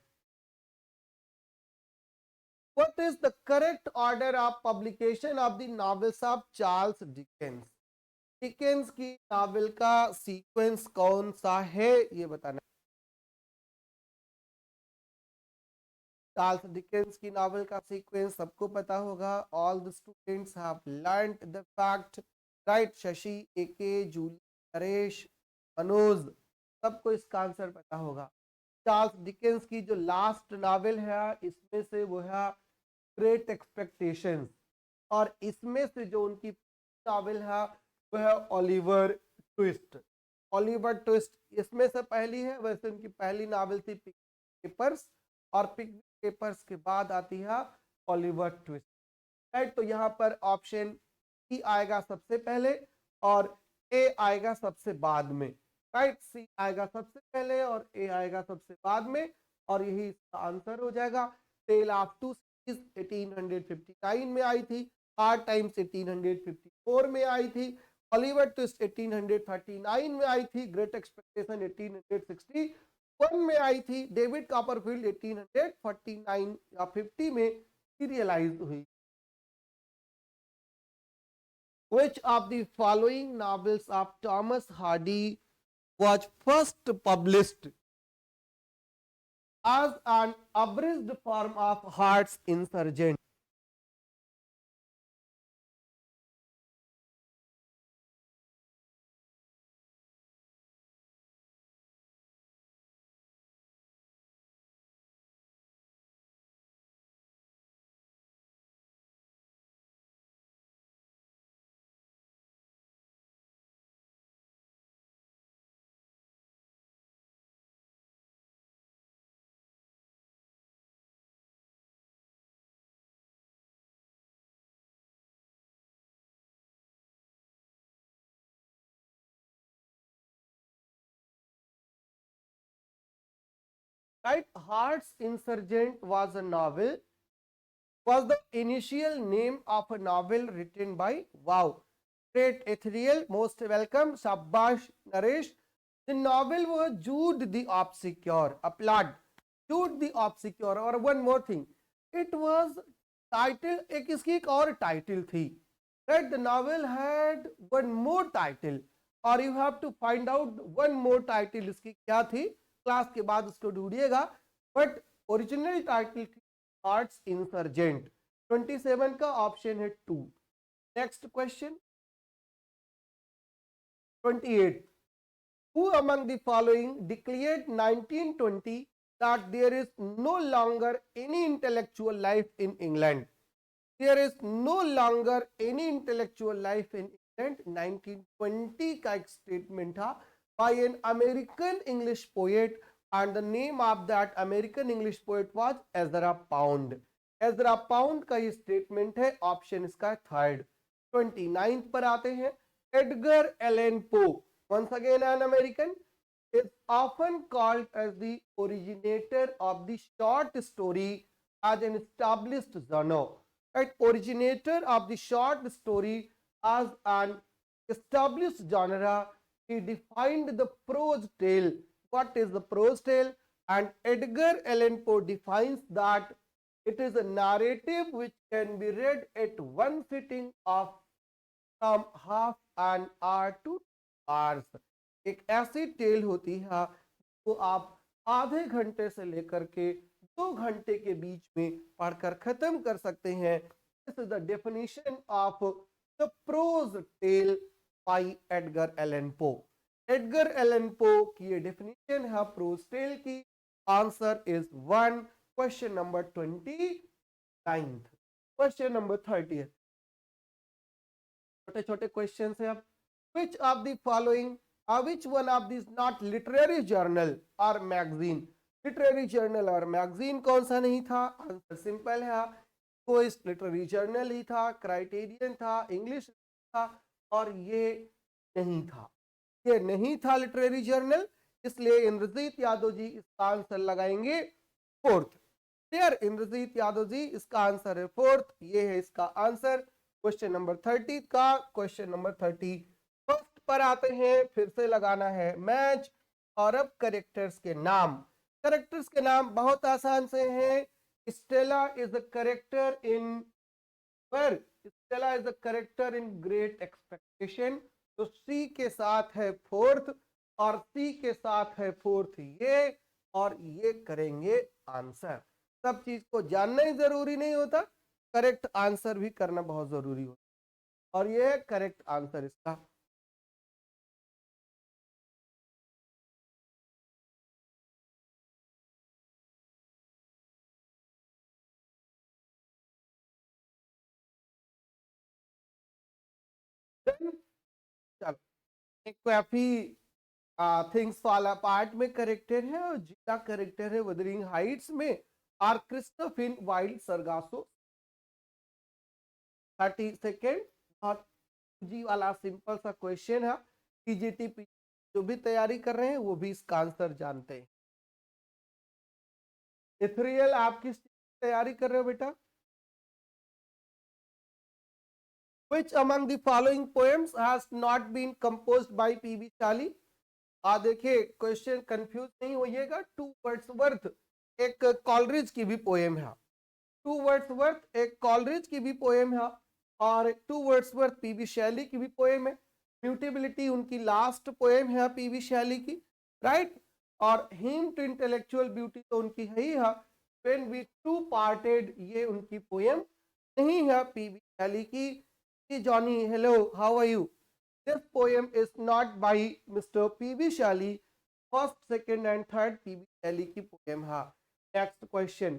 What is the correct order of publication of the novels of Charles Dickens? Dickens की नावल का सीक्वेंस कौन सा है, ये बताना। चार्ल्स डिकेंस की नावल का सीक्वेंस सबको पता होगा। All the students have learned the fact. Right, Shashi, AK, Julie, Naresh, Manoj, सबको इसका आंसर पता होगा। चार्ल्स डिकेंस की जो लास्ट नावल है इसमें से वो है ग्रेट एक्सपेक्टेशंस, और इसमें से जो उनकी नावल है वो है ओलिवर ट्विस्ट। ओलिवर ट्विस्ट इसमें से पहली है, वैसे उनकी पहली नावल थी पिक पेपर्स, और पिक पेपर्स के बाद आती है ओलिवर ट्विस्ट। राइट, तो यहाँ पर ऑप्शन ई आएगा सबसे पहले और ए आएगा सबसे बाद में। राइट, सी आएगा सबसे पहले और ए आएगा सबसे बाद में, और यही इसका आंसर हो जाएगा। टेल ऑफ टू सीरीज 1859 में आई थी, हार्ड टाइम्स 1854 में आई थी, ओलिवर ट्विस्ट 1839 में आई थी, ग्रेट एक्सपेक्टेशन 1861 में आई थी, डेविड कॉपरफील्ड 1849 या 50 में सीरियलाइज हुई। Which of the following novels of Thomas Hardy was first published as an abridged form of Heart's Insurgent? Right, Heart's Insurgent was a novel, was the initial name of a novel written by, wow, great ethereal, most welcome, Shabash Naresh. The novel was Jude the Obscure, applaud, Jude the Obscure। और one more thing, it was title, एक इसकी एक और title थी। Right, the novel had one more title, और you have to find out one more title इसकी क्या थी, क्लास के बाद उसको ढूंढिएगा। बट ओरिजिनल टाइटल थी हार्ट्स इंसर्जेंट। 27 का ऑप्शन है 2। Next question 28, who among the following declared 1920 that there is no longer any intellectual life in England? There is no longer any intellectual life in England 1920 का एक statement था by an American English poet and the name of that American English poet was Ezra Pound. Ezra Pound का ये statement है, option इसका है third. 29 पर आते हैं, एडगर एलन पो, once again an American, is often called as the originator of the short story as an established genre. Right? Originator of the short story as an established genre. He defined the prose tale. What is the prose tale? And Edgar Allan Poe defines that it is a narrative which can be read at one sitting of from half an hour to hours. एक ऐसी tell होती है तो आप आधे घंटे से लेकर के 2 घंटे के बीच में पढ़कर खत्म कर सकते हैं। This is the definition of the prose tale by Edgar Allan Poe. Edgar Allan Poe की ये डेफिनेशन है प्रोज टेल की। Answer is 1। Question number 29। Question number 30। छोटे छोटे क्वेश्चन है। Which of the following, which one of these not literary journal or magazine? Literary journal और magazine कौन सा नहीं था? आंसर सिंपल है, कोई लिटरेरी जर्नल ही था, क्राइटेरियन था, इंग्लिश था, और ये नहीं था। ये नहीं था लिटरेरी जर्नल, इसलिए इंद्रजीत यादव जी इसका आंसर लगाएंगे फोर्थ। क्लियर? इंद्रजीत यादव जी इसका आंसर है फोर्थ। ये है इसका आंसर क्वेश्चन नंबर 30 का। क्वेश्चन नंबर 31 पर आते हैं, फिर से लगाना है मैच। और अब करेक्टर्स के नाम। करेक्टर्स के नाम बहुत आसान से हैं। Stella is a character in पर, Stella is a character in Great Expectation, तो सी के साथ है फोर्थ, और सी के साथ है फोर्थ ये, और ये करेंगे आंसर। सब चीज को जानना ही जरूरी नहीं होता, करेक्ट आंसर भी करना बहुत जरूरी होता, और ये करेक्ट आंसर इसका। चलो, एक काफी थिंग्स वाला पार्ट में करेक्टर है, और जीता करेक्टर है वदरिंग हाइट्स में, आर क्रिस्टोफिन वाइल्ड सरगासो। 30 सेकेंड। और जी वाला सिंपल सा क्वेश्चन है, पीजीटी जो भी तैयारी कर रहे हैं वो भी इसका आंसर जानते हैं। इथरियल आप किस तैयारी कर रहे हो बेटा? Which among the following poems has not been composed by P.B. Shali? देखिए क्वेश्चन कंफ्यूज नहीं होइएगा। टू वर्ड्सवर्थ एक कॉलरिज की भी पोएम है, टू वर्ड्सवर्थ एक कॉलरिज की भी पोएम है, और टू वर्ड्सवर्थ पीबी शैली की भी पोएम है। म्यूटेबिलिटी उनकी लास्ट पोएम है पीबी शैली की, राइट। और हिम टू इंटेलेक्चुअल ब्यूटी तो उनकी है ही है। व्हेन वी टू पार्टेड ये उनकी पोएम नहीं है पीबी शैली की। Johnny hello, how are you? This poem is not by Mr. P.B. Shali. First, second, and third P.B. Shali की poem है। Next question.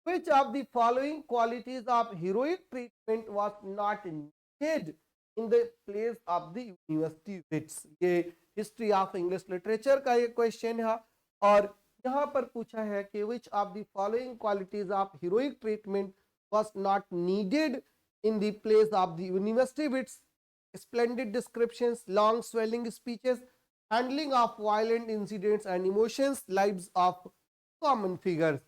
Which of the following qualities of heroic treatment was not needed in the place of the university wits? ये history of English literature का ये question है, और यहाँ पर पूछा है कि which of the following qualities of heroic treatment was not needed in the place of the university wits? Splendid descriptions, long swelling speeches, handling of violent incidents and emotions, lives of common figures.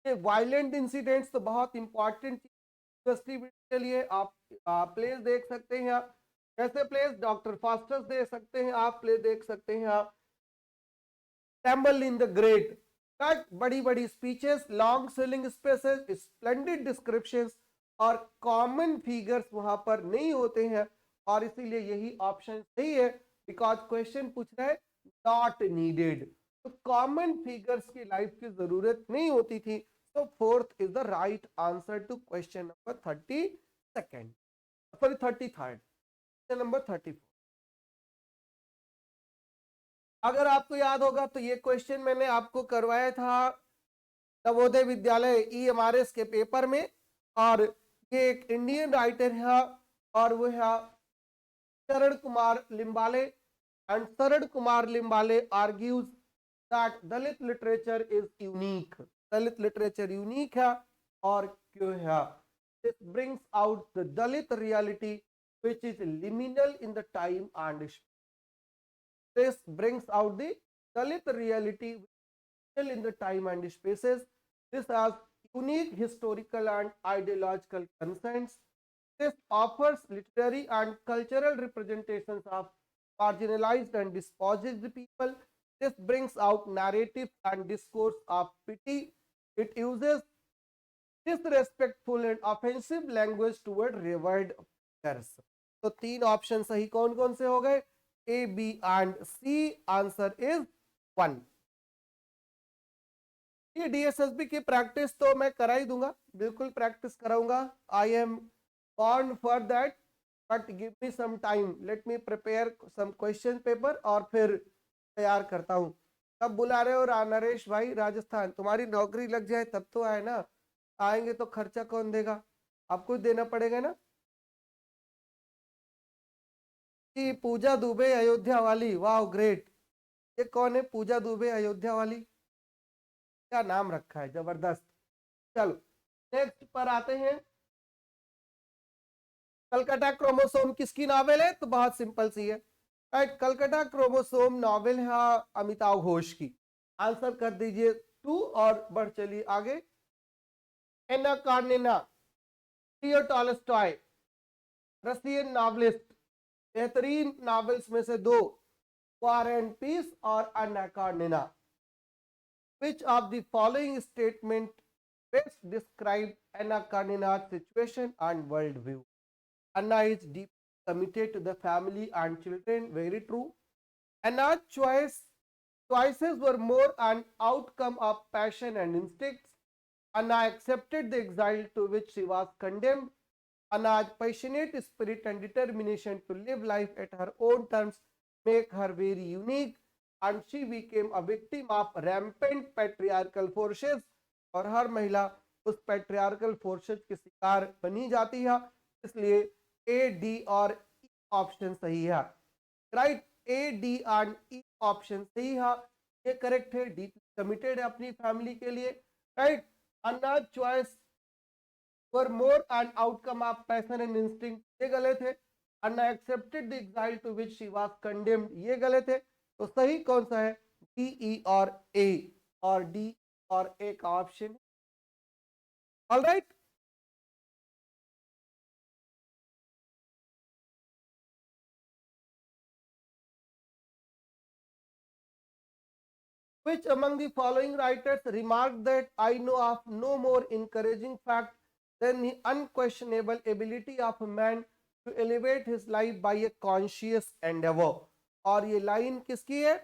ये violent incidents तो बहुत important university के लिए। आप place देख सकते हैं, आप कैसे प्लेस, डॉक्टर फास्टस दे सकते हैं आप, प्ले देख सकते हैं आप tremble in the great, right. बड़ी बड़ी speeches, long swelling spaces, splendid descriptions, और कॉमन फिगर्स वहां पर नहीं होते हैं, और इसीलिए यही ऑप्शन सही है, बिकॉज क्वेश्चन पूछ रहा है नॉट नीडेड, तो कॉमन फिगर्स की लाइफ की जरूरत नहीं होती थी। तो fourth is the right answer to question number 32nd, sorry 33rd, question number 34। अगर आपको याद होगा तो ये क्वेश्चन मैंने आपको करवाया था नवोदय विद्यालय EMRS के पेपर में, और ये एक इंडियन राइटर है, और वो है शरण कुमार लिम्बाले। एंड शरण Kumar Limbale argues that Dalit literature is unique. Dalit literature unique है और क्यों है? This brings out the Dalit reality which is liminal in the time and space. This brings out the Dalit reality which is in the time and spaces. This has unique historical and ideological concerns. This offers literary and cultural representations of marginalized and despised people. This brings out narratives and discourse of pity. It uses disrespectful and offensive language toward revered figures. तो तीन option सही कौन कौन से हो गए? A, B and C. Answer is 1. ये DSSB की प्रैक्टिस तो मैं करा ही दूंगा, बिल्कुल प्रैक्टिस कराऊंगा. I am born for that, but give me some time. Let me prepare some question paper और फिर तैयार करता हूं. कब बुला रहे हो नरेश भाई राजस्थान? तुम्हारी नौकरी लग जाए तब तो आए ना. आएंगे तो खर्चा कौन देगा? आपको देना पड़ेगा ना. कि पूजा दुबे अयोध्या वाली, वाह ग्रेट. ये कौन है पूजा दुबे अयोध्या वाली? क्या नाम रखा है, जबरदस्त. चलो नेक्स्ट पर आते हैं. कलकत्ता क्रोमोसोम किसकी नॉवेल है? तो बहुत सिंपल सी है. राइट, कलकत्ता क्रोमोसोम नॉवेल है अमिताभ घोष की. आंसर कर दीजिए 2 और बढ़ चलिए आगे. एना कार्निना, लियो टॉलस्टॉय, रशियन नॉवलिस्ट. बेहतरीन नॉवेल्स में से 2, वॉर एंड पीस और अन्ना कार्निना. Which of the following statement best describe Anna Karenina's situation and worldview? Anna is deeply committed to the family and children. Very true. Anna's choices were more an outcome of passion and instincts. Anna accepted the exile to which she was condemned. Anna's passionate spirit and determination to live life at her own terms make her very unique. And she became a victim of rampant patriarchal forces. और हर महिला उस patriarchal forces के शिकार बनी जाती है. इसलिए ए, D और ई ऑप्शन सही है. Right, A, D and E option सही है. ये करेक्ट है. डीपली कमिटेड है अपनी फैमिली के लिए. Right, Anna choice were more an outcome of passion and instinct, ये गलत है. Anna accepted the exile to which she was condemned, ये गलत है. तो सही कौन सा है? डी, ई और ए. और डी और ए का option. Alright, which among the following writers remarked that I know of no more encouraging fact than the unquestionable ability of a man to elevate his life by a conscious endeavor. और ये line किसकी है?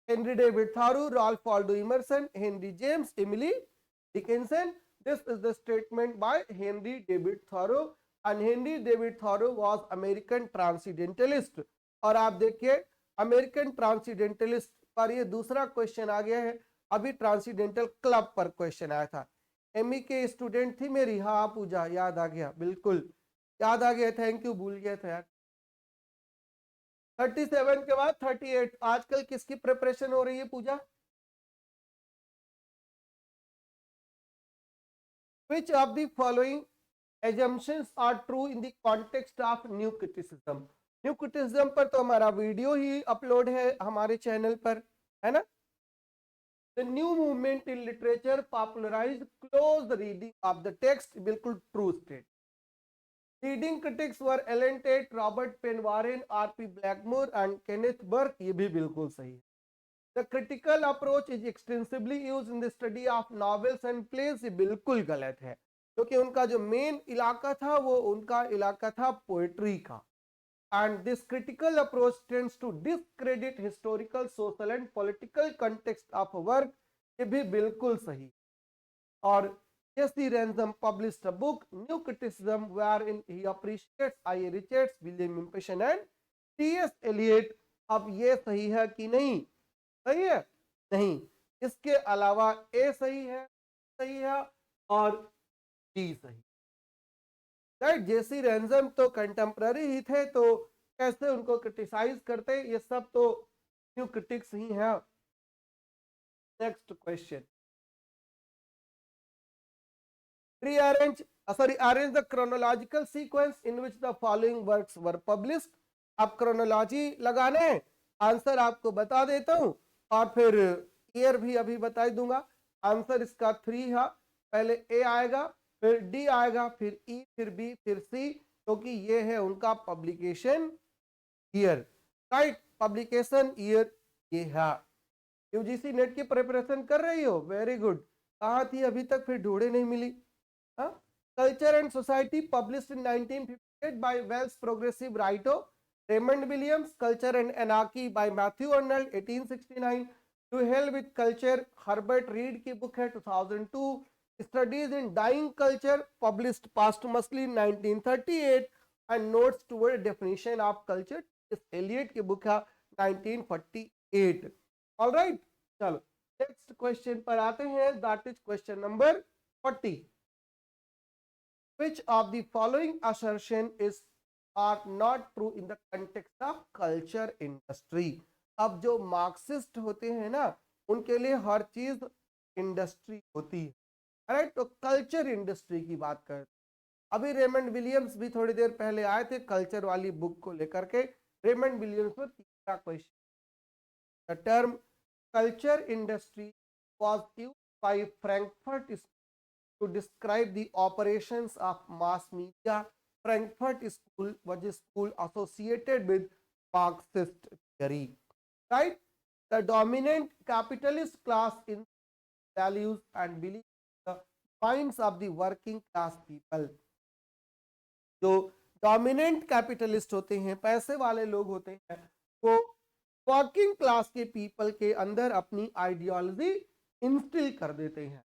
Henry David Thoreau, Ralph Waldo Emerson, Henry James, Emily Dickinson. This is the statement by Henry David Thoreau, and Henry David Thoreau was American transcendentalist. और आप देखिए American ट्रांसीडेंटलिस्ट पर ये दूसरा क्वेश्चन आ गया है. अभी ट्रांसीडेंटल क्लब पर क्वेश्चन आया था. एमई के स्टूडेंट थी मेरी. हाँ पूजा, याद आ गया, बिल्कुल याद आ गया. थैंक यू, भूल गया था यार. 37 के बाद 38. आजकल किसकी प्रिपरेशन हो रही है पूजा? Which of the following assumptions are true in the context of new criticism? New criticism पर तो हमारा वीडियो ही अपलोड है हमारे चैनल पर, है ना. The new movement in literature popularized close reading of the text. बिल्कुल true state. Leading critics were Allen Tate, Robert Penn Warren, R P. Blackmur and Kenneth Burke. ये भी बिल्कुल सही है. The critical approach is extensively used in the study of novels and plays. ये बिल्कुल गलत है, क्योंकि उनका जो मेन इलाका था वो उनका इलाका था पोएट्री का. And this critical approach tends to discredit historical, social and political context of a work. ये भी बिल्कुल सही. और Jesse Ransom published a book, New Criticism, wherein he appreciates I.A. Richards, William Impassion and T.S. Eliot. अब ये सही है कि नहीं? सही है? नहीं. इसके अलावा ए सही है, सही है, और डी सही. राइट, जेसी रैंसम तो कंटेम्पररी ही थे, तो कैसे उनको क्रिटिसाइज करते? ये सब तो न्यू क्रिटिक्स ही हैं. Next question, arrange the chronological sequence in which the following works were published. अब क्रोनोलॉजी लगाना है, आंसर आपको बता देता हूं और फिर ईयर भी अभी बता दूंगा। आंसर इसका 3 है, पहले ए आएगा, फिर डी आएगा, फिर ई, फिर बी, फिर सी, क्योंकि ये है उनका publication year, right. Publication year ये है। यूजीसी नेट की प्रिपरेशन कर रही हो, वेरी गुड। कहाँ थी अभी तक, फिर ढूंढे नहीं मिली। Culture and Society, published in 1958 by Welsh progressive writer Raymond Williams. Culture and Anarchy by Matthew Arnold, 1869. To Hell with Culture, Herbert Reed की बुक है 2002. Studies in Dying Culture, published posthumously in 1938. And Notes toward Definition of Culture, Eliot की book है 1948. All right, चलो next question पर आते हैं, that is question number 40. Which of the following assertion is are not true in the context of culture industry? अब जो Marxist होते हैं ना, उनके लिए हर चीज इंडस्ट्री होती है, राइट। तो कल्चर इंडस्ट्री की बात कर, अभी रेमंड विलियम्स भी थोड़ी देर पहले आए थे कल्चर वाली बुक को लेकर के। रेमंड विलियम्स में तीसरा question, the term culture industry was used by Frankfurt to describe the operations of mass media. Frankfurt School was a school associated with Marxist theory, right? The dominant capitalist class in values and beliefs the minds of the working class people. जो dominant capitalist होते हैं, पैसे वाले लोग होते हैं, वो working class के पीपल के अंदर अपनी आइडियोलॉजी इंस्टिल कर देते हैं।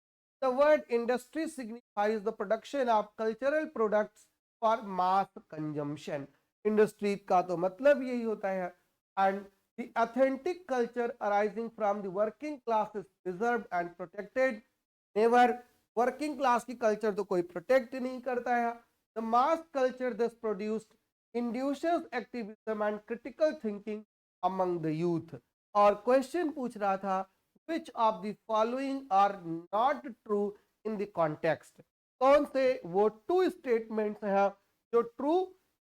The word industry signifies the production of cultural products for mass consumption. Industry का तो मतलब यही होता है। And the authentic culture arising from the working class is preserved and protected. Never, working class की culture तो कोई protect नहीं करता है। The mass culture thus produced induces activism and critical thinking among the youth. और question पूछ रहा था, which of the following are not true in the context? कौन से वो टू स्टेटमेंट्स हैं जो ट्रू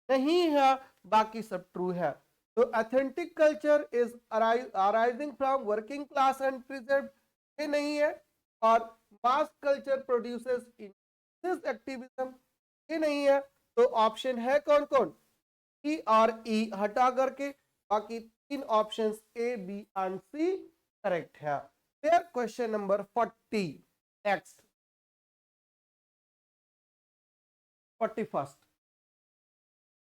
नहीं है, बाकी सब ट्रू है। तो authentic culture is arising from working class and preserve, ये नहीं है। और मास कल्चर प्रोड्यूसेस इन एक्टिविज्म, ये नहीं है। तो ऑप्शन है कौन कौन, ई और ई हटा करके बाकी तीन options A, B and C correct है। फिर question number 40, next 41st.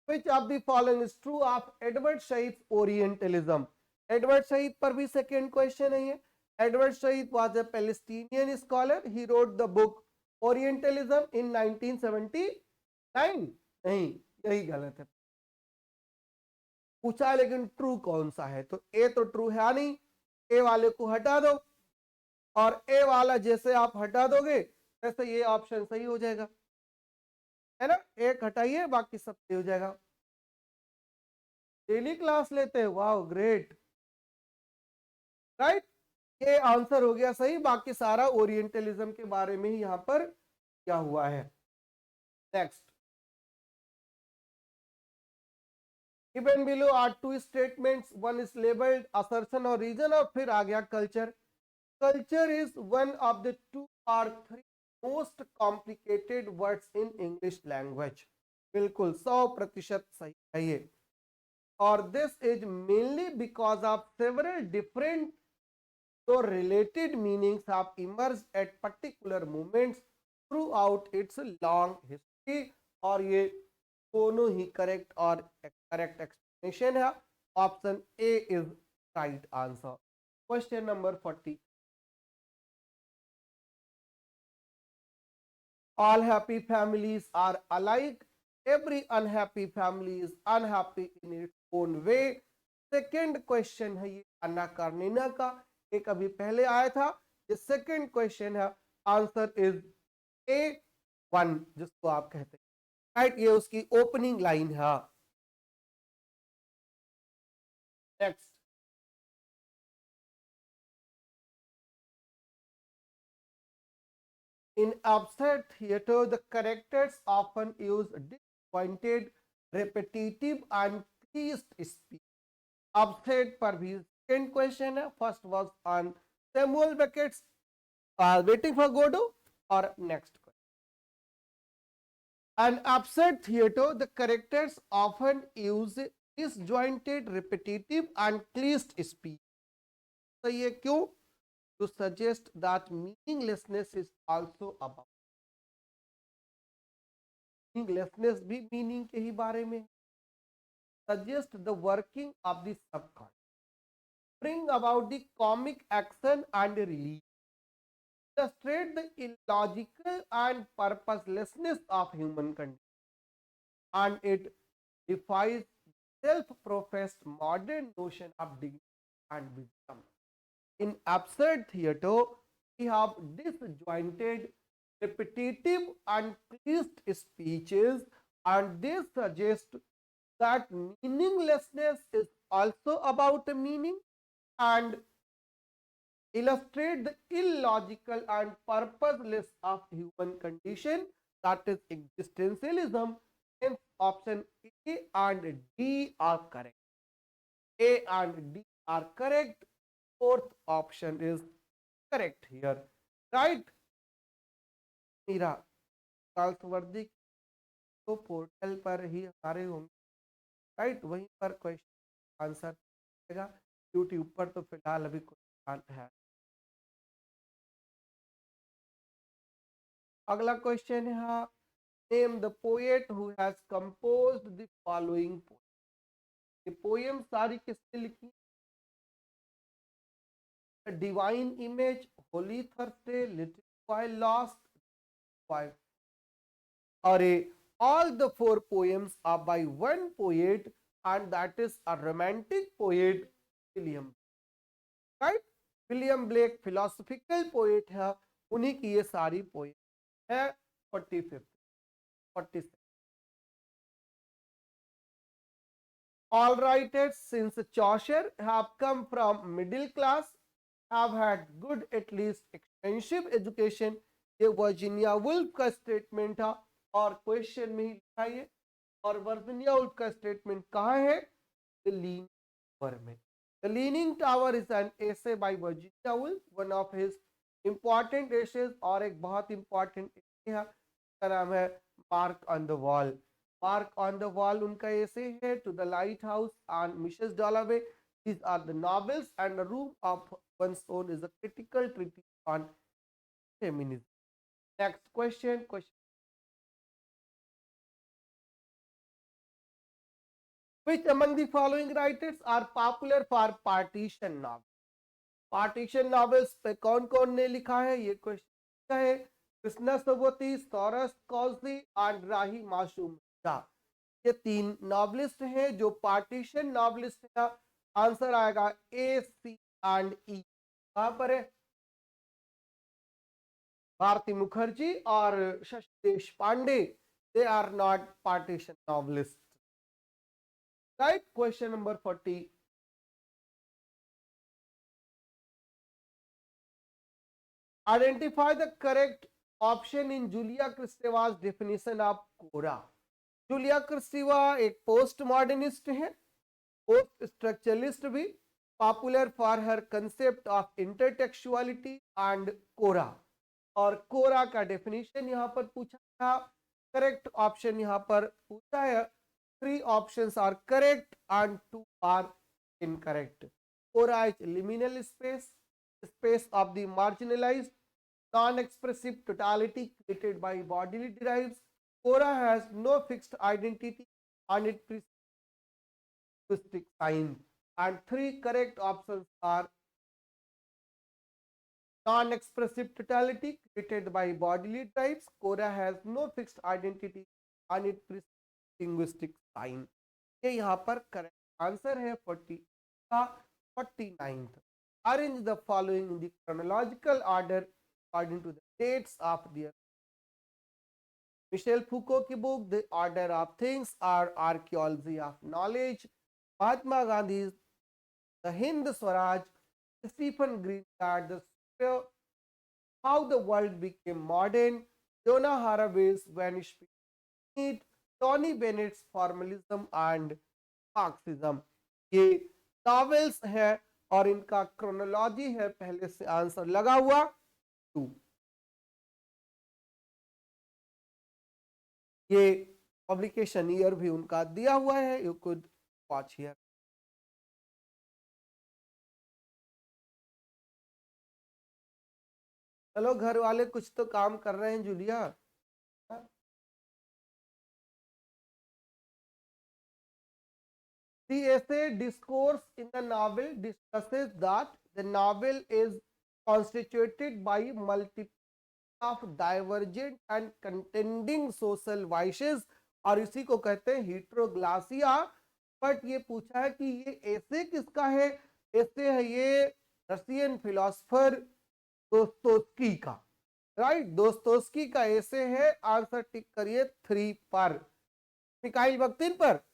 Which of the following is true of Edward Said's Orientalism? Edward Said पर भी सेकेंड क्वेश्चन है ये। Edward Said was a Palestinian scholar. He wrote the book Orientalism in 1979. नहीं, यही गलत है। पूछा लेकिन ट्रू कौन सा है, तो ए तो ट्रू है नहीं, ए वाले को हटा दो और ए वाला जैसे आप हटा दोगे वैसे ये ऑप्शन सही हो जाएगा, है ना। एक हटाइए बाकी सब सही हो जाएगा। डेली क्लास लेते हैं, वाह ग्रेट, राइट। ये आंसर हो गया सही, बाकी सारा ओरिएंटलिज्म के बारे में ही यहां पर क्या हुआ है। Next, given below are two statements, one is labeled assertion और reason, और फिर आ गया culture. Culture is one of the two or three most complicated words in English language. बिल्कुल 100% सही है ये। और this is mainly because of several different so related meanings have emerged at particular moments throughout its long history. और ये दोनों ही correct और correct explanation है। Option A is right answer. Question number 40, all happy families are alike, every unhappy family is unhappy in its own way. Second question है ये अन्ना कार्निना का, एक अभी पहले आया था। ये सेकेंड क्वेश्चन है, आंसर इज A1 जिसको आप कहते हैं, राइट। ये उसकी ओपनिंग लाइन है। Next, In absurd theater, the characters often use disjointed, repetitive, and creased speech. Absurd पर भी second question है. First was on Samuel Beckett's Waiting for Godot, or next question. An absurd theater, the characters often use disjointed, repetitive, and creased speech. So ये क्यों? To suggest that meaninglessness is also about meaninglessness भी meaning के ही बारे में. Suggest the working of the subconscious, bring about the comic action and relief, illustrate the illogical and purposelessness of human condition, and it defies self-professed modern notion of dignity and wisdom. In absurd theater, we have disjointed, repetitive, and creased speeches, and they suggest that meaninglessness is also about a meaning, and illustrate the illogical and purposeless of human condition, that is existentialism. Hence option A and D are correct. A and D are correct. Fourth option is correct here, right? Meera काल्सवर्दी तो portal पर ही हमारे होंगे, right, वहीं पर question answer आएगा. YouTube पर तो फिलहाल अभी कोई है. अगला क्वेश्चन है, name the poet who has composed the following poem. ये पोएम सारी किसने लिखी? Divine image, Holi Thursday, little boy lost, boy. और all the four poems are by one poet, and that is a romantic poet, William. Right? William Blake philosophical poet है, उन्हीं की ये सारी पोएम है. 45th, 46. All writers since Chaucer have come from middle class, have had good at least extensive education. ये Virginia Woolf का statement था और क्वेश्चन में ही लिखा है. और वर्जीनिया वुल्फ का स्टेटमेंट कहाँ है? द लीनिंग टावर में. The Leaning Tower is an essay by Virginia Woolf, one of his important essays. और एक बहुत इंपॉर्टेंट एसे है, उसका नाम है Mark on the Wall. Mark on the Wall उनका ऐसे है. To the Lighthouse and Mrs. Dalloway, these are the novels, and A Room of One's Own is a critical treatise on feminism. Next question. Which among the following writers are popular for partition novels? Partition novels पे कौन कौन ने लिखा है, ये question है. कृष्णा सबोती, सौरस कौजली और राही मासूम शाह. ये तीन नॉवलिस्ट हैं जो पार्टीशन नॉवलिस्ट है. आंसर आएगा ए, सी एंड ई. कहां पर है? भारती मुखर्जी और Shashi Deshpande, they are not partition novelist. Right. Question number 40. Identify the correct option in Julia Kristeva's definition of chora. Julia Kristeva एक पोस्ट मॉडर्निस्ट है, पोस्ट स्ट्रक्चरलिस्ट भी, popular for her concept of intertextuality and chora. और chora का definition यहां पर पूछा था. Correct option यहां पर पूछा है. 3 options are correct and 2 are incorrect. Cora is liminal space, space of the marginalized, non-expressive totality created by bodily derives. Quora has no fixed identity and it linguistic sign. And 3 correct options are non-expressive totality created by bodily derives. Quora has no fixed identity and it linguistic sign. ये यहाँ पर correct answer है 40 का 49th. Arrange the following in the chronological order according to the dates of their. Michel Foucault की book The Order of Things or Archaeology of Knowledge. Mahatma Gandhi's The Hind Swaraj. Stephen Greenblatt The How the World Became Modern, Jonah Haraway's Vanish Beneath, Tony Bennett's formalism and Marxism. ये novels है और इनका chronology है, पहले से answer लगा हुआ 2। ये पब्लिकेशन ईयर भी उनका दिया हुआ है, यू कुड वॉच हियर। चलो घर वाले कुछ तो काम कर रहे हैं Julia. The essay discourse in the novel discusses that the novel is constituted by multiple of divergent and contending social vices, और इसी को कहते हैं हीट्रोग्लासिया। बट ये पूछा है कि ये ऐसे किसका है, ऐसे है ये रशियन फिलोसफर दोस्तोस्की का, राइट, दोस्तोस्की का ऐसे है। आंसर टिक करिए 3 पर, मिखाइल बख्तिन पर।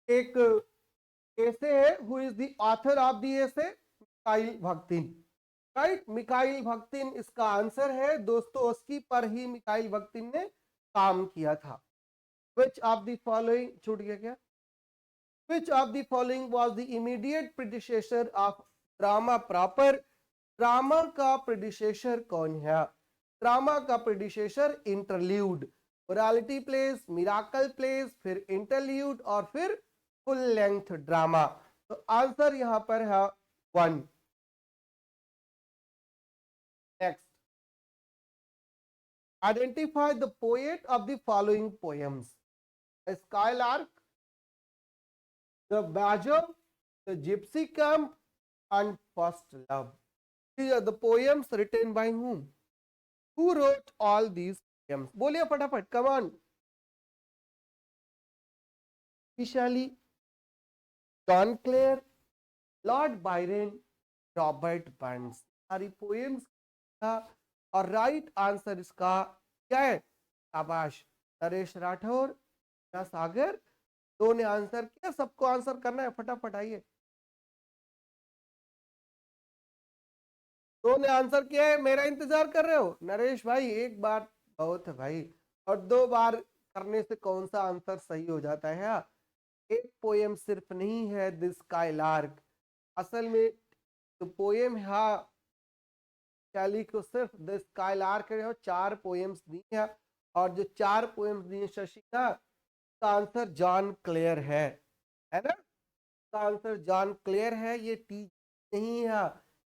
एक ऐसे है, who is the author of the essay, Mikhail Bakhtin, right, Mikhail Bakhtin इसका आंसर है। दोस्तोस्की पर ही मिखाइल बख्तिन ने काम किया था। विच ऑफ द फॉलोइंग, छूट गया क्या, विच of the following was the immediate predecessor of drama proper. Drama का प्रेडिसेसर कौन है? ड्रामा का predecessor interlude, morality place, miracle place, फिर इंटरल्यूड और फिर फुल लेंथ ड्रामा। तो आंसर यहां पर है 1। Next, identify the poet of the following poems. Skylark, the badger, the Gypsy camp and first love. These are the poems written by whom? Who wrote all these poems? बोलिए फटाफट, come on. Shelley, John Clare, Lord Byron, Robert Burns. सारी poems का और right answer इसका क्या है? शाबाश, नरेश राठौर या सागर, दो ने आंसर किया। सबको आंसर करना है, फटाफट आइए। दो ने आंसर किया है, मेरा इंतजार कर रहे हो? नरेश भाई एक बार बहुत है भाई, और 2 बार करने से कौन सा आंसर सही हो जाता है? एक पोएम सिर्फ नहीं है दिस स्काईलार्क, असल में तो पोएम है शैली को सिर्फ द स्काईलार्क है, 4 पोएम्स दी है, और जो 4 पोएम्स दी है शशि का, इसका आंसर जॉन क्लेयर है ना? इसका आंसर जॉन क्लेयर है। ये टी नहीं है,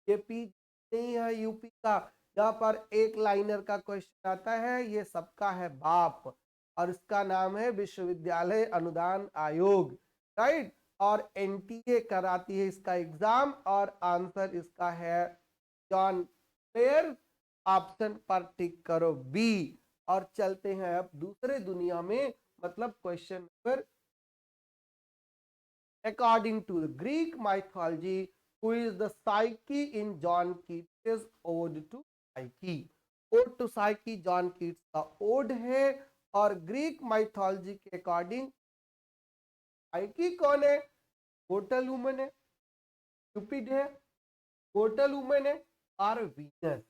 ये पी नहीं है यूपी का, जहां पर एक लाइनर का क्वेश्चन आता है, ये सबका है बाप, और इसका नाम है विश्वविद्यालय अनुदान आयोग, राइट। और एनटीए कराती है इसका एग्जाम, और आंसर इसका है जॉन क्लेयर। ऑप्शन पर टिक करो बी, और चलते हैं अब दूसरे दुनिया में, मतलब question number. According to the Greek mythology, who is the Psyche in John Keats' Ode to Psyche? Ode to Psyche John Keats का ओड है, और ग्रीक माइथोलॉजी के अकॉर्डिंग साइकी कौन है? मोर्टल वुमन है, क्यूपिड है, मोर्टल वुमन है, और वीनस।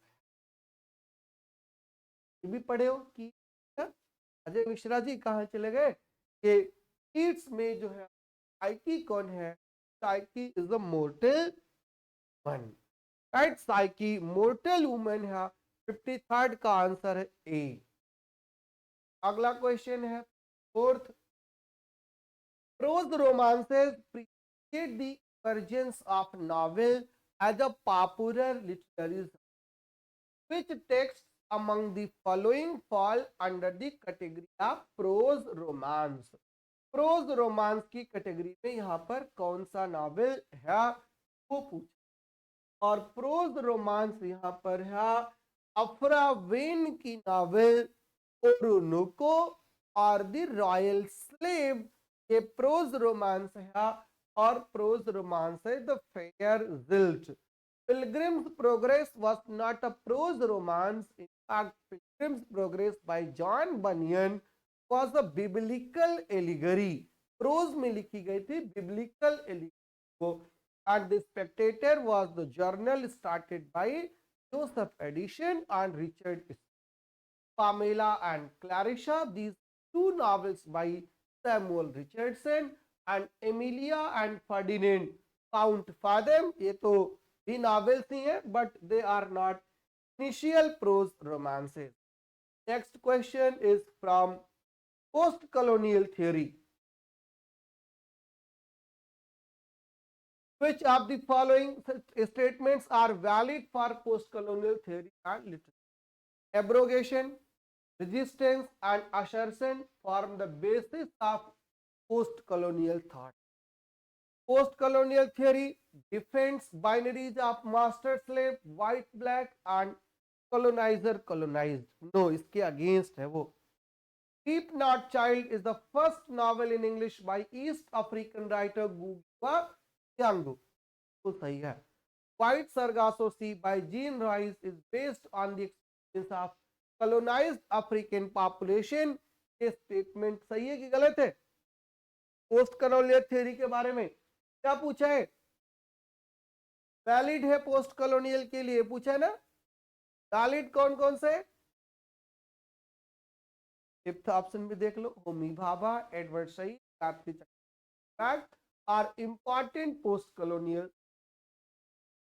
ये भी पढ़े हो कि अजय मिश्रा जी कहाँ चले गए? कि कीट्स में जो है साइकी कौन है? Psyche is the mortar woman, right, psyche mortar woman है। 53rd का आंसर है ए। अगला क्वेश्चन है 4th, prose romances precede the emergence of novel as a popular literary genre. Which text among the following fall under the category of prose romance? Prose romance की category में यहाँ पर कौन सा नॉवेल है वो पूछा, और प्रोज रोमांस यहाँ पर है अफ्रा वेन की नॉवेल ओरोनुको और द रॉयल स्लेव, ये प्रोज रोमांस है, और प्रोज रोमांस है the Fair Jilt. Pilgrim's Progress was not a prose romance. In fact, Pilgrim's Progress by John Bunyan was a biblical allegory. Prose में लिखी गई थी biblical allegory, and The Spectator was the journal started by Joseph Addison and Richard Pamela and Clarissa. These two novels by Samuel Richardson and Emilia and Ferdinand Count Fathom, ये तो भी novels ही हैं, but they are not initial prose romances. Next question is from post-colonial theory. Which of the following statements are valid for post-colonial theory and literature? Abrogation, resistance, and assertion form the basis of post-colonial thought. Post-colonial theory defends binaries of master-slave, white-black, and colonizer-colonized. No, इसके against है वो. Weep Not Child is the first novel in English by East African writer Ngugi Thiong'o. तो सही है. White Sargasso Sea by Jean Rice is based on the experience of colonized African population. ये statement सही है कि गलत है? Post colonial theory के बारे में क्या पूछा है? वैलिड है पोस्ट कॉलोनियल के लिए, पूछा है ना? वैलिड कौन कौन से? फिफ्थ ऑप्शन में देख लो, Homi Bhabha, Edward Said are important post colonial,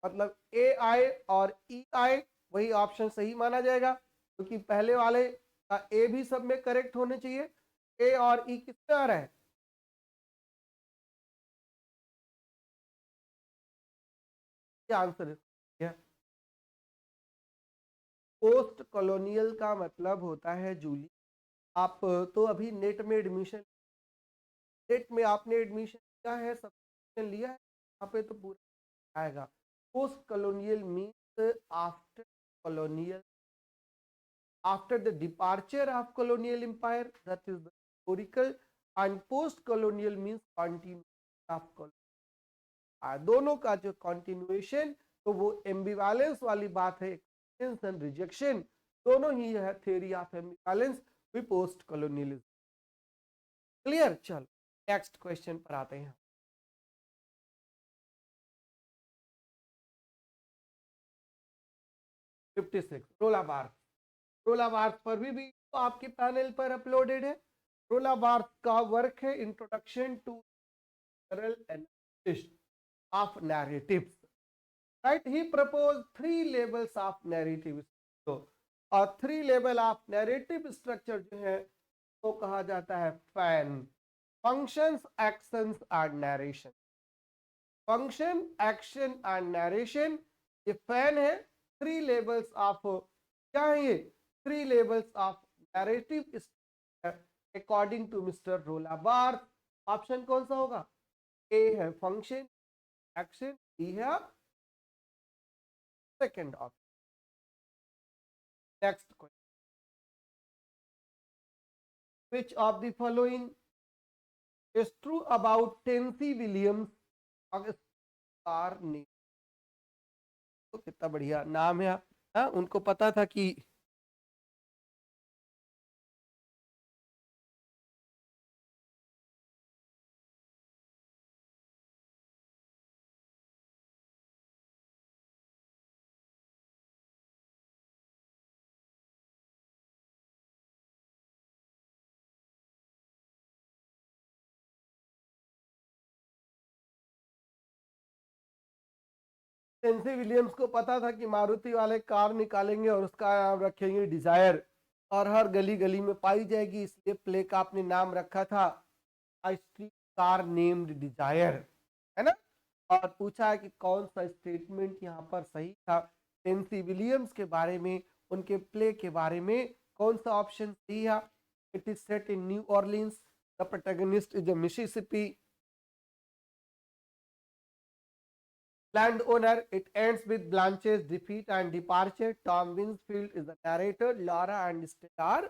मतलब ए आई और ई आई वही ऑप्शन सही माना जाएगा, क्योंकि पहले वाले का ए भी सब में करेक्ट होने चाहिए। ए और ई किसमें आ रहा है? क्या आंसर है? पोस्ट कॉलोनियल का मतलब होता है जूली, आप तो अभी नेट में एडमिशन, नेट में आपने एडमिशन लिया है, सब्सक्रिप्शन लिया है, यहाँ पे तो पूरा आएगा। Post colonial means after colonial, after the departure of colonial empire, that is the historical, and post colonial means continuation of colonial। दोनों का जो continuation, तो वो एम्बिवैलेंस वाली बात है, एक्सेप्टेंस एंड रिजेक्शन दोनों ही है theory of ambivalence with post colonialism. Clear? चलो नेक्स्ट क्वेश्चन पर आते हैं। रोला बार्थ, रोला बार्थ पर भी तो आपके पैनल पर अपलोडेड है। रोला बार्थ का वर्क है introduction to analysis of narratives, right? He propose 3 levels of narrative, तो और 3 लेवल ऑफ नैरेटिव स्ट्रक्चर जो है तो कहा जाता है fan, functions, actions and narration. Function, action and narration, ये फैन है। 3 लेवल्स ऑफ, क्या है ये? 3 levels of narrative according to mister रोला बार्थ। ऑप्शन कौन सा होगा? ए है फंक्शन, एक्शन, बी है second option. Next question, which of the following is true about Tennessee Williams star name? तो कितना बढ़िया नाम है, हाँ? उनको पता था कि टेंसी विलियम्स को पता था कि मारुति वाले कार निकालेंगे और उसका नाम रखेंगे डिजायर, और हर गली गली में पाई जाएगी, इसलिए प्ले का आपने नाम रखा था आई स्ट्रीट कार नेम्ड डिजायर, है ना? और पूछा है कि कौन सा स्टेटमेंट यहाँ पर सही था टेंसी विलियम्स के बारे में, उनके प्ले के बारे में, कौन सा ऑप्शन सही है? It is set in new Orleans, The protagonist is a Mississippi landowner. It ends with Blanche's defeat and departure. Tom Winsfield is the narrator. Laura and Stella are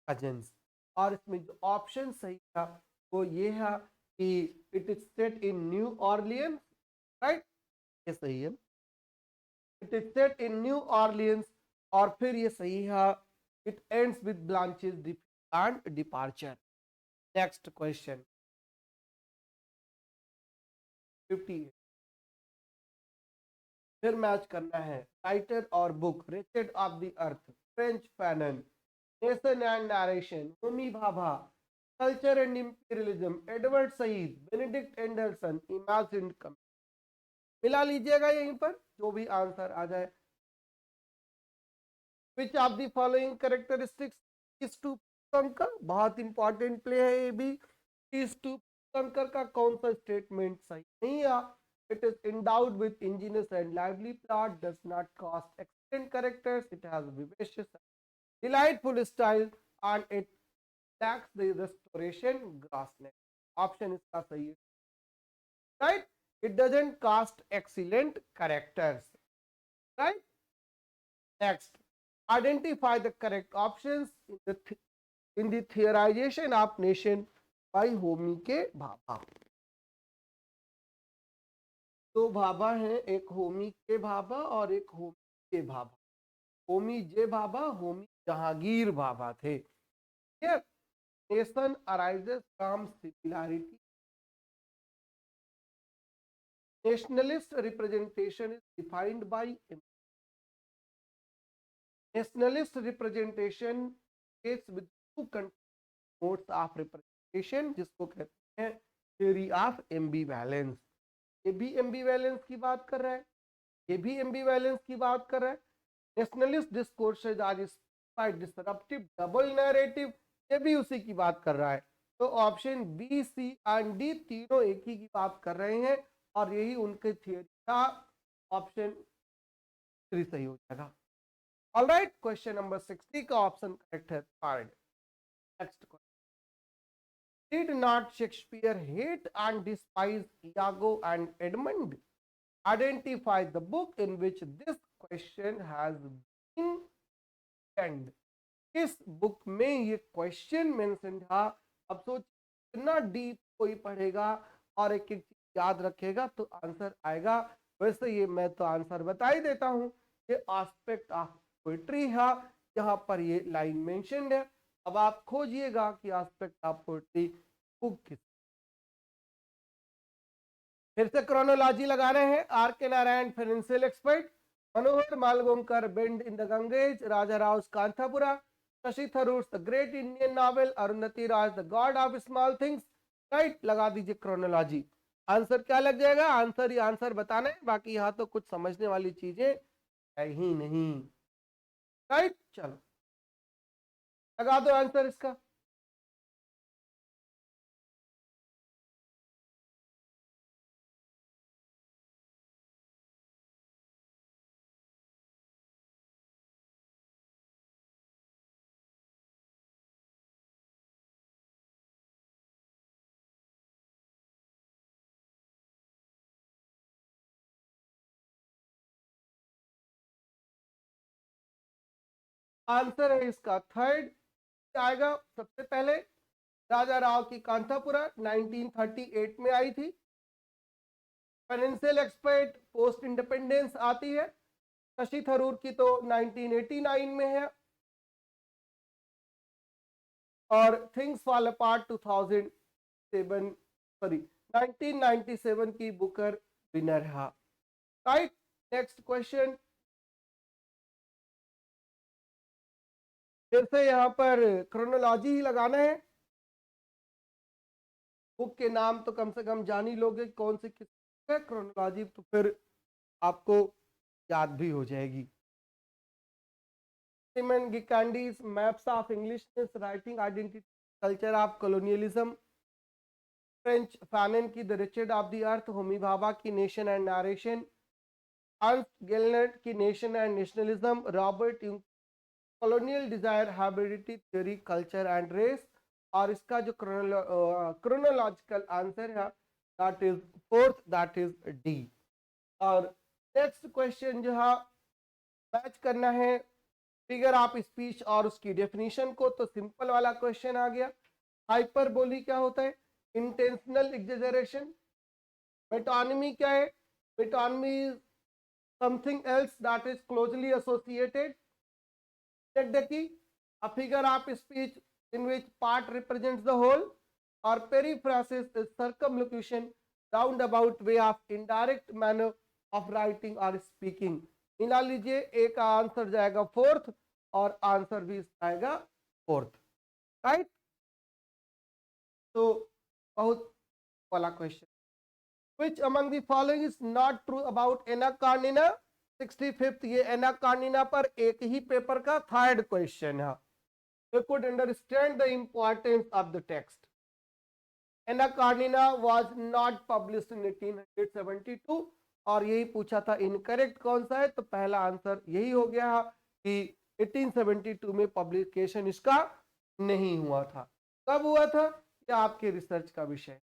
cousins. और इसमें जो ऑप्शन सही था वो ये है कि it is set in New Orleans, right, ये सही है, it is set in New Orleans. और फिर ये सही है, it ends with Blanche's defeat and departure. Next question 58, फिर मैच करना है। राइटर और book, wretched of the earth, Frantz Fanon, nation and narration, Homi Bhabha, culture and imperialism, Edward Said, Benedict Anderson, imagined come. मिला लीजिएगा यहीं पर जो भी आंसर आ जाए। Which of the following characteristics is to conquer, बहुत इंपॉर्टेंट प्ले है ये भी। इज टू कंकर का कौन सा स्टेटमेंट सही नहीं है? It is endowed with ingenious and lively plot, does not cast excellent characters, it has vivacious, delightful style, and it lacks the restoration grossness. Option इसका सही है, right? It doesn't cast excellent characters, right? Next, identify the correct options in the theorization of nation by Homi के भाभा। दो भाभा हैं, एक होमी के भाभा और एक होमी के भाभा। होमी जे भाभा, होमी जहांगीर भाभा थे। Nation arises from similarity, nationalist representation is defined by, nationalist representation with two modes of representation, जिसको कहते हैं थ्योरी ऑफ एम्बिवैलेंस। ये भी एम्बिवैलेंस की बात कर रहा है, ये भी एम्बिवैलेंस की बात कर रहा है। Nationalist discourses are disruptive double narrative, ये भी उसी की बात कर रहा है। तो option B, C and D तीनों एक ही की बात कर रहे हैं और यही उनके थियरी का ऑप्शन 3 सही हो जाएगा। ऑलराइट, क्वेश्चन नंबर 60 का ऑप्शन करेक्ट है third. Next question, did not Shakespeare hate and despise Iago and Edmund? Identify the book in which this question has been mentioned. किस बुक में ये क्वेश्चन मेंशन था? अब सोच, इतना डीप कोई पढ़ेगा और एक एक चीज याद रखेगा तो आंसर आएगा। वैसे ये मैं तो आंसर बता ही देता हूं, ये एस्पेक्ट ऑफ पोएट्री है, यहाँ पर ये लाइन मेंशन्ड है। अब आप खोजिएगा कि एस्पेक्ट ऑफ पोएट्री बुक किस। फिर से क्रोनोलॉजी लगा रहे हैं। R K Narayan financial expert, Manohar Malgonkar bend in the Ganges, Raja Rao Kanthapura, Shashi Tharoor the great Indian novel, Arundhati Raj the god of small things. Right, लगा दीजिए क्रोनोलॉजी। आंसर क्या लग जाएगा? आंसर ही आंसर बताना है, बाकी यहाँ तो कुछ समझने वाली चीजें है ही नहीं। राइट, चलो लगा दो आंसर इसका। आंसर है इसका थर्ड आएगा। सबसे पहले राजा राव की कांथापुरा 1938 में आई थी। फाइनेंशियल एक्सपर्ट पोस्ट इंडिपेंडेंस आती है। शशि थरूर की तो 1989 में है और थिंग्स फॉल अपार्ट 2007 सॉरी 1997 की बुकर विनर है। Right, next question. फिर से यहाँ पर क्रोनोलॉजी ही लगाना है। बुक के नाम तो कम से कम जान ही लोगे कौन सी किस है, क्रोनोलॉजी तो फिर आपको याद भी हो जाएगी। Simon Gikandi's maps of Englishness, writing identity, culture of colonialism, Frantz Fanon की the wretched of the earth, Homi Bhabha की nation and narration, Ernest Gellner की nation and nationalism, Robert colonial desire, hybridity theory, culture and race, और इसका जो chronological answer है that is fourth, that is D. और next question जो है match करना है फिगर ऑफ स्पीच और उसकी डेफिनेशन को, तो सिंपल वाला क्वेश्चन आ गया। हाइपरबोली क्या होता है? Intentional exaggeration. मेटोनिमी क्या है? Metonymy something else that is closely associated. Technically, a figure of speech in which part represents the whole, or periphrasis is circumlocution, roundabout way of indirect manner of writing or speaking। मिला लीजिए, एक answer जाएगा fourth और answer भी आएगा fourth, right. तो बहुत वाला question, which among the following is not true about Anna Karenina? 65th, ये एना कार्निना पर एक ही पेपर का थर्ड क्वेश्चन है। We could understand the importance of the text. Anna Karenina was not published in 1872 और यही पूछा था इनकरेक्ट कौन सा है, तो पहला आंसर यही हो गया कि 1872 में पब्लिकेशन इसका नहीं हुआ था। कब हुआ था, यह आपके रिसर्च का विषय।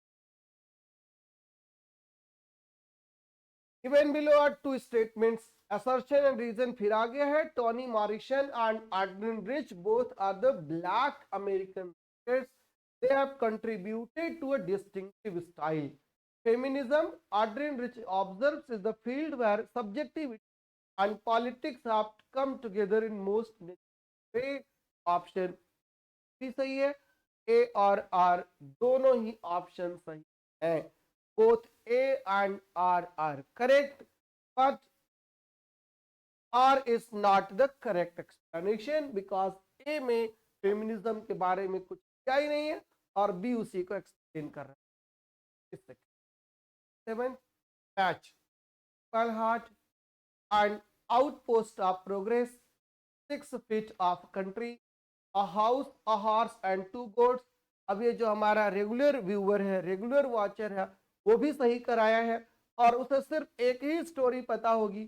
Given below are two statements, assertion and reason फिर आ गया है। टोनी मॉरिसन एंड आर्डन Rich both are the black American writers. They have contributed to a distinctive style. Feminism, Adrian Rich observes, is the field where subjectivity and politics have come together in most way. Option भी सही है, ए और are दोनों ही option सही है। Both A and R are correct, but R is not the correct explanation because A में feminism के बारे में कुछ क्या ही नहीं है और B उसी को एक्सप्लेन कर रहा है। Seven, match Pearl Heart and outpost of progress, 6 feet of country, a house, a horse and 2 goats। अब ये जो हमारा रेगुलर व्यूअर है, रेगुलर वॉचर है, वो भी सही कराया है और उसे सिर्फ एक ही स्टोरी पता होगी,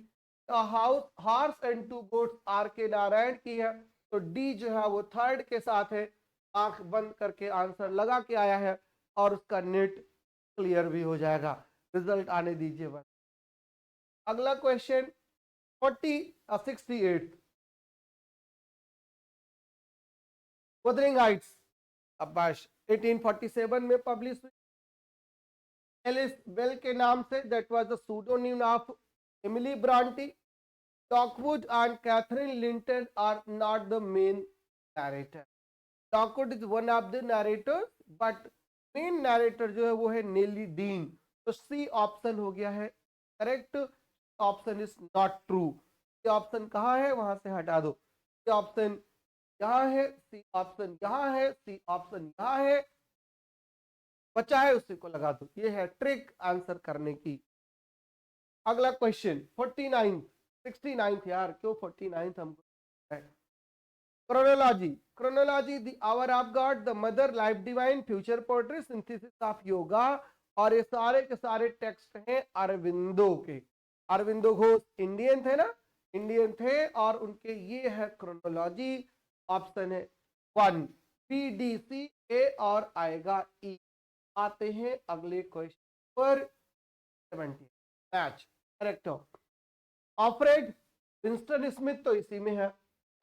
house, horse and 2 goats R K Narayan की है। तो डी जो है वो थर्ड के साथ है, आंख बंद करके आंसर लगा के आया है और उसका नेट क्लियर भी हो जाएगा। रिजल्ट आने दीजिए बस। अगला क्वेश्चन 68, wuthering heights अब्बाश 1847 में पब्लिश हुई। एलिस बेल के नाम से, that was the pseudonym of Emily Bronte. Lockwood and Catherine Linton are not the main narrator. Lockwood is one of the narrators but main narrator जो है वो है नेली dean. तो सी ऑप्शन हो गया है correct, option is not true. ये option कहाँ है, वहां से हटा दो। ये ऑप्शन यहाँ है, सी ऑप्शन यहाँ है, सी ऑप्शन यहाँ है, बचा है उसी को लगा दो। ये है ट्रिक आंसर करने की। अगला क्वेश्चन 49, 69 यार, क्यों 49 हमको। Chronology, chronology the hour of God, the mother, life divine, future poetry, synthesis of yoga. और ये सारे के सारे टेक्स्ट हैं अरविंदो के। अरविंदो घोष इंडियन थे ना, इंडियन थे और उनके ये है क्रोनोलॉजी। ऑप्शन है 1 बी डी सी ए और आएगा ई। आते हैं अगले क्वेश्चन पर 70, मैच करेक्ट हो। ऑफरेड विंस्टन स्मिथ तो इसी में है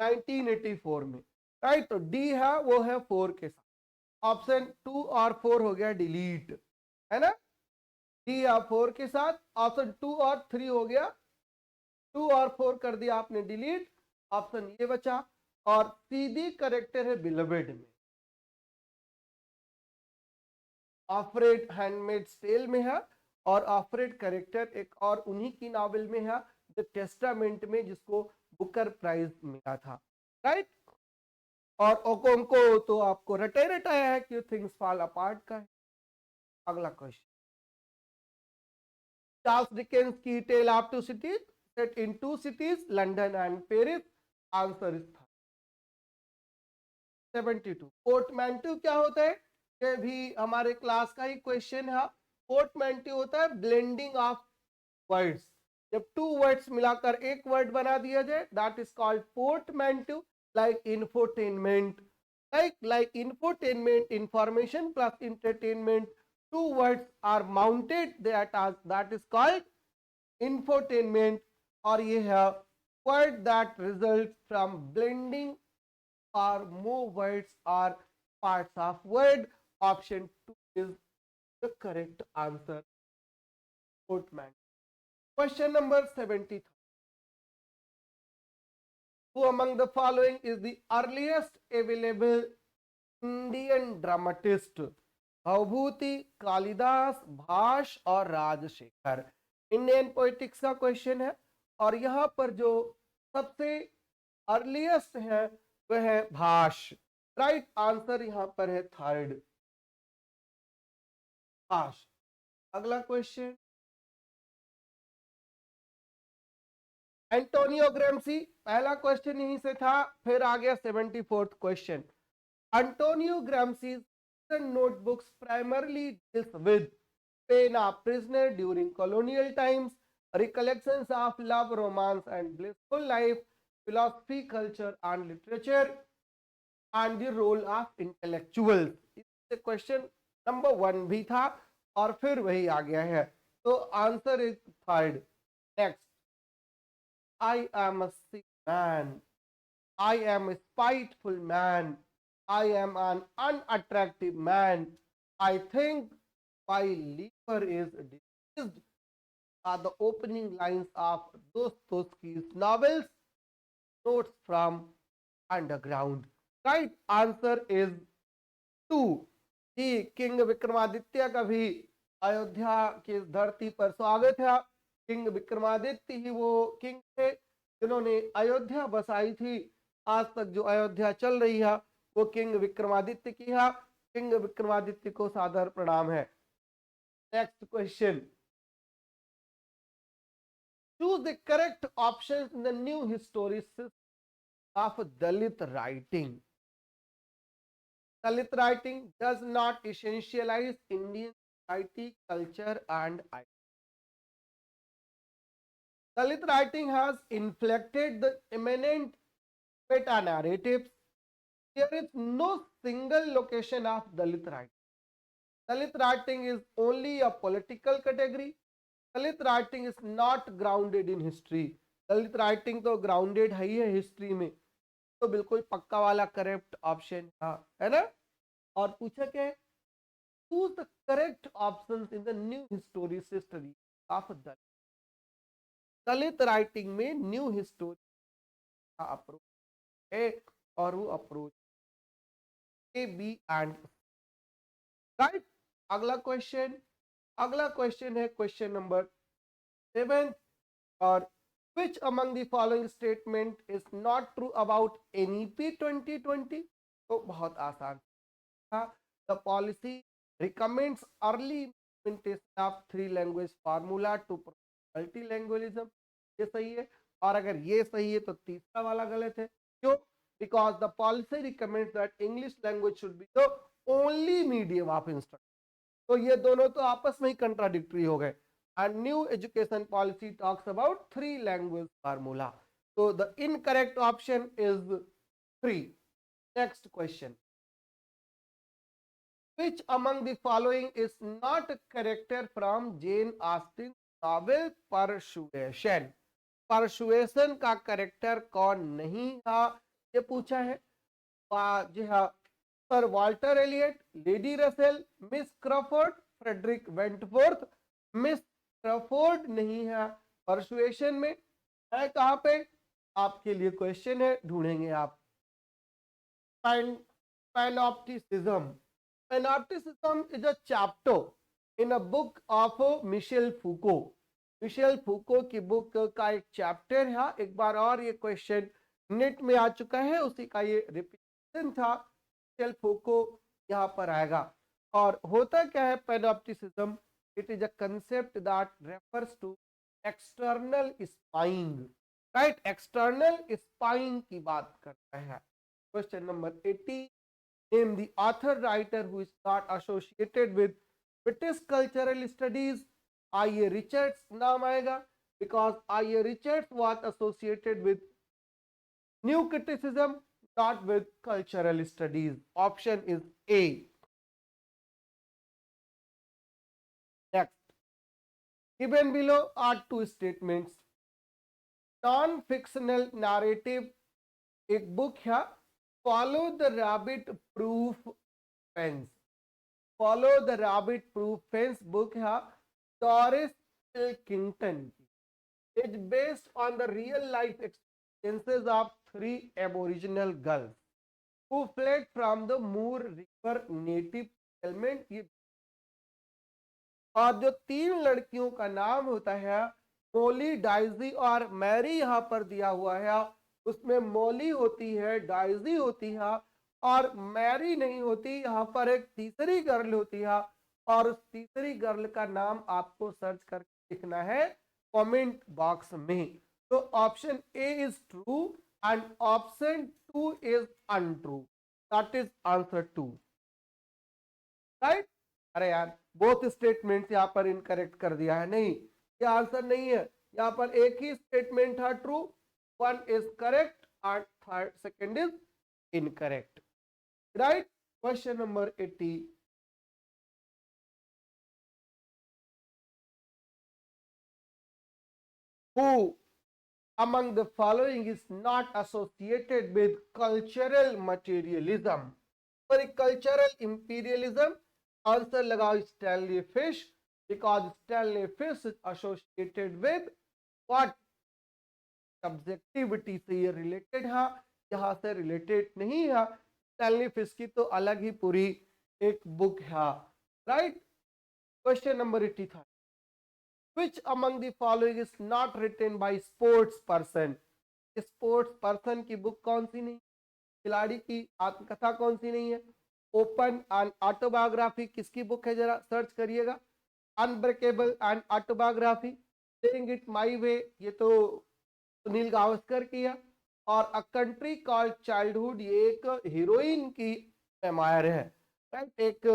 1984 में, राइट। तो डी है वो है 4 के साथ। ऑप्शन 2 और 4 हो गया डिलीट, है ना। डी या 4 के साथ, ऑप्शन 2 और 3 हो गया, 2 और 4 कर दिया आपने डिलीट, ऑप्शन ये बचा। और सीधी करेक्टर है बिलवेड में, ऑफरेड हैंडमेड्स टेल में है और ऑफरेड करेक्टर एक और उन्हीं की नॉवेल में है द टेस्टामेंट में, जिसको बुकर प्राइज मिला था, राइट। और ओकोंको तो आपको रटे रटाया है कि थिंग्स फॉल अपार्ट का है। अगला क्वेश्चन, चार्ल्स डिकेंस की Tale of Two Cities, set in 2 cities London and Paris. Answer is 72। Portmanteau क्या होता है, ये भी हमारे क्लास का ही क्वेश्चन है। पोर्टमैंटो होता है ब्लेंडिंग ऑफ वर्ड्स, जब 2 वर्ड्स मिलाकर एक वर्ड बना दिया जाए, that is called portmanteau. Like infotainment, Like infotainment, information plus entertainment, two words are mounted, that is called infotainment. और ये है word that results from blending or more words or parts of word. Option 2 is the correct answer. Question number 73. Who among the following is the earliest available Indian dramatist? Bhavabhuti, Kalidas, भाष और Rajshekhar. Indian poetics का question है और यहाँ पर जो सबसे earliest है वह है भाष। राइट आंसर यहाँ पर है थर्ड, भाष। अगला क्वेश्चन, एंटोनियो ग्राम्सी, पहला क्वेश्चन यहीं से था, फिर आ गया 74th question. Antonio Gramsci notebooks primarily deals with pain of prisoner during colonial times, recollections of love, romance and blissful life, philosophy, culture and literature, and the role of intellectuals. इससे question number 1 भी था और फिर वही आ गया है, तो answer is third. Next, I am a sick man, I am a spiteful man, I am an unattractive man, I think my liver is diseased, are the opening lines of Dostoevsky's novels, Notes from Underground. Right answer is 2. जी, king Vikramaditya का भी अयोध्या की धरती पर स्वागत है। King Vikramaditya ही वो king थे जिन्होंने अयोध्या बसाई थी। आज तक जो अयोध्या चल रही है वो किंग विक्रमादित्य की है। किंग विक्रमादित्य को सादर प्रणाम है। Next question, choose the correct option in the new histories of Dalit writing. Dalit writing does not essentialize Indian society, culture and identity. Dalit writing has inflected the immanent meta-narratives. There is no single location of Dalit writing. Dalit writing is only a political category. Dalit writing is not grounded in history. Dalit writing तो grounded है ही है history में, तो बिल्कुल पक्का वाला correct option है ना। और पूछा क्या है, choose the correct options in the new historicity of Dalit. Dalit writing में न्यू हिस्टोरी का अप्रोच है और वो approach A B and right. अगला क्वेश्चन है क्वेश्चन नंबर 7 और which among the following statement is not true about NEP 2020? तो बहुत आसान था। The policy recommends early implementation of 3 language formula to multilingualism, ये सही है। और अगर ये सही है तो तीसरा वाला गलत है। क्यों? Because the policy recommends that English language should be the only medium of instruction. तो ये दोनों तो आपस में ही कंट्राडिक्टरी हो गए। And new education policy talks about 3 language formula. So the incorrect option is 3. Next question. Which among the following is not a character from Jane Austen's novel Persuasion? Persuasion का character कौन नहीं था, ये पूछा है। जी हाँ, sir Walter Elliot, lady Russell, miss Crawford, Frederick Wentworth. Miss Crawford नहीं है परसुएशन में, है कहां पे? आपके लिए क्वेश्चन है, ढूंढेंगे आप। Panopticism. Panopticism is a chapter in a book of Michel Foucault. Michel Foucault की बुक का एक चैप्टर है। एक बार और ये क्वेश्चन नेट में आ चुका है, उसी का ये रिपीटेशन था। मिशेल फूको यहाँ पर आएगा। और होता क्या है पैनॉप्टिसिज्म? It is a concept that refers to external spying, right? External spying की बात करता है। Question number 80. Name the author writer who is not associated with British cultural studies. I.A. Richards नाम आएगा because I.A. Richards was associated with new criticism, start with cultural studies. Option is A. Next, given below are two statements. Non-fictional narrative एक book है follow the rabbit proof fence. Follow the rabbit proof fence book है Doris Kington की. Is based on the real life experiences of 3 Aboriginal girls who fled from the Moore River native settlement. ये और जो 3 लड़कियों का नाम होता है मोली, डाइजी और मैरी यहाँ पर दिया हुआ है. उसमें मोली होती है, डाइजी होती है और मैरी नहीं होती. यहाँ पर एक तीसरी गर्ल होती है और उस तीसरी गर्ल का नाम आपको सर्च करके लिखना है कमेंट बॉक्स में. तो option A is true and option 2 is untrue. That is answer 2. Right. अरे यार बोथ स्टेटमेंट्स यहाँ पर इनकरेक्ट कर दिया है. नहीं, ये आंसर नहीं है. यहाँ पर एक ही स्टेटमेंट है true, one is correct and second is incorrect. Right? Question number 80. Who among the following is not associated with cultural materialism? For cultural imperialism, answer लगाओ Stanley Fish, because Stanley Fish is associated with what? Subjectivity से ये related है, यहाँ से related नहीं है. Stanley fish की तो अलग ही पूरी एक बुक है. Right. Question number 83. Which among the following is not written by sports person? Sports person की बुक कौन सी नहीं? खिलाड़ी की आत्मकथा कौन सी नहीं है? ओपन एंड ऑटोबायोग्राफी किसकी बुक है? जरा सर्च करिएगा. Unbreakable and autobiography. Saying it my way ये तो सुनील गावस्कर की है. और अ कंट्री कॉल्ड चाइल्डहुड ये एक हीरोइन की मेमायर है. राइट. एक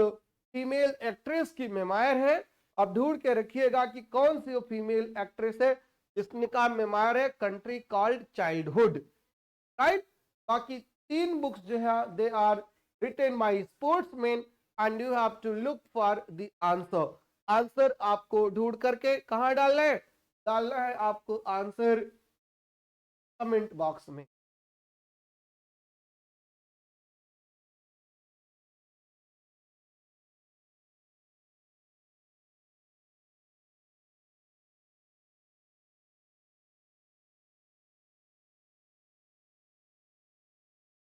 फीमेल एक्ट्रेस की मेमायर है. अब ढूंढ के रखिएगा कि कौन सी वो फीमेल एक्ट्रेस है जिसने का मेमायर है कंट्री कॉल्ड चाइल्डहुड. राइट. बाकी 3 बुक्स जो है they are written by sportsman and you have to look for the answer. Answer आपको ढूंढ करके कहाँ डालना है? डालना है आपको आंसर कमेंट बॉक्स में.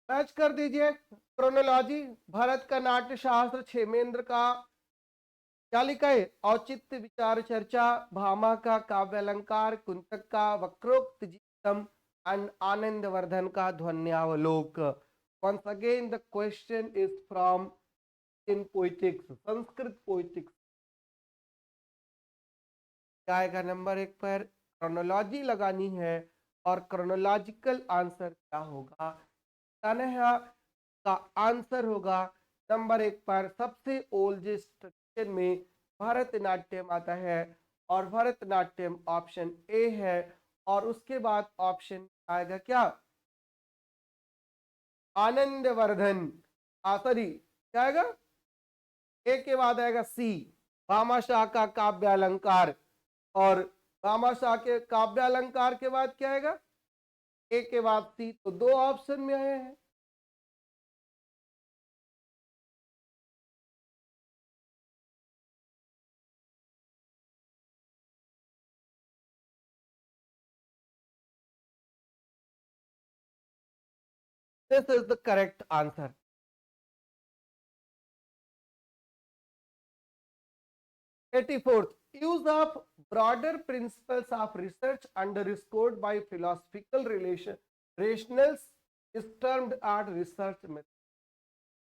मैच कर दीजिए. क्रोनोलॉजी भारत का नाट्य शास्त्र क्षेमेंद्र का क्या लिखा है? औचित्य विचार चर्चा, भामा का काव्य अलंकार, कुंतक का वक्रोक्त जीतम एंड आनंदवर्धन का ध्वन्यावलोक. once again the question is from in poetics, Sanskrit poetics. क्या आएगा नंबर 1 पर? क्रोनोलॉजी लगानी है और क्रोनोलॉजिकल आंसर क्या होगा? का आंसर होगा नंबर 1 पर सबसे ओल्डेस्ट ट्रेडिशन में भरतनाट्यम आता है और भरतनाट्यम ऑप्शन ए है. और उसके बाद ऑप्शन आएगा क्या? आनंदवर्धन. सॉरी क्या आएगा? ए के बाद आएगा सी भामाशाह का काव्य अलंकार. और भामाशाह के काव्य अलंकार के बाद क्या आएगा? ए के बाद सी. तो 2 ऑप्शन में आए हैं. This is the correct answer. Eighty-fourth, use of broader principles of research underscored by philosophical rationals is termed as research method.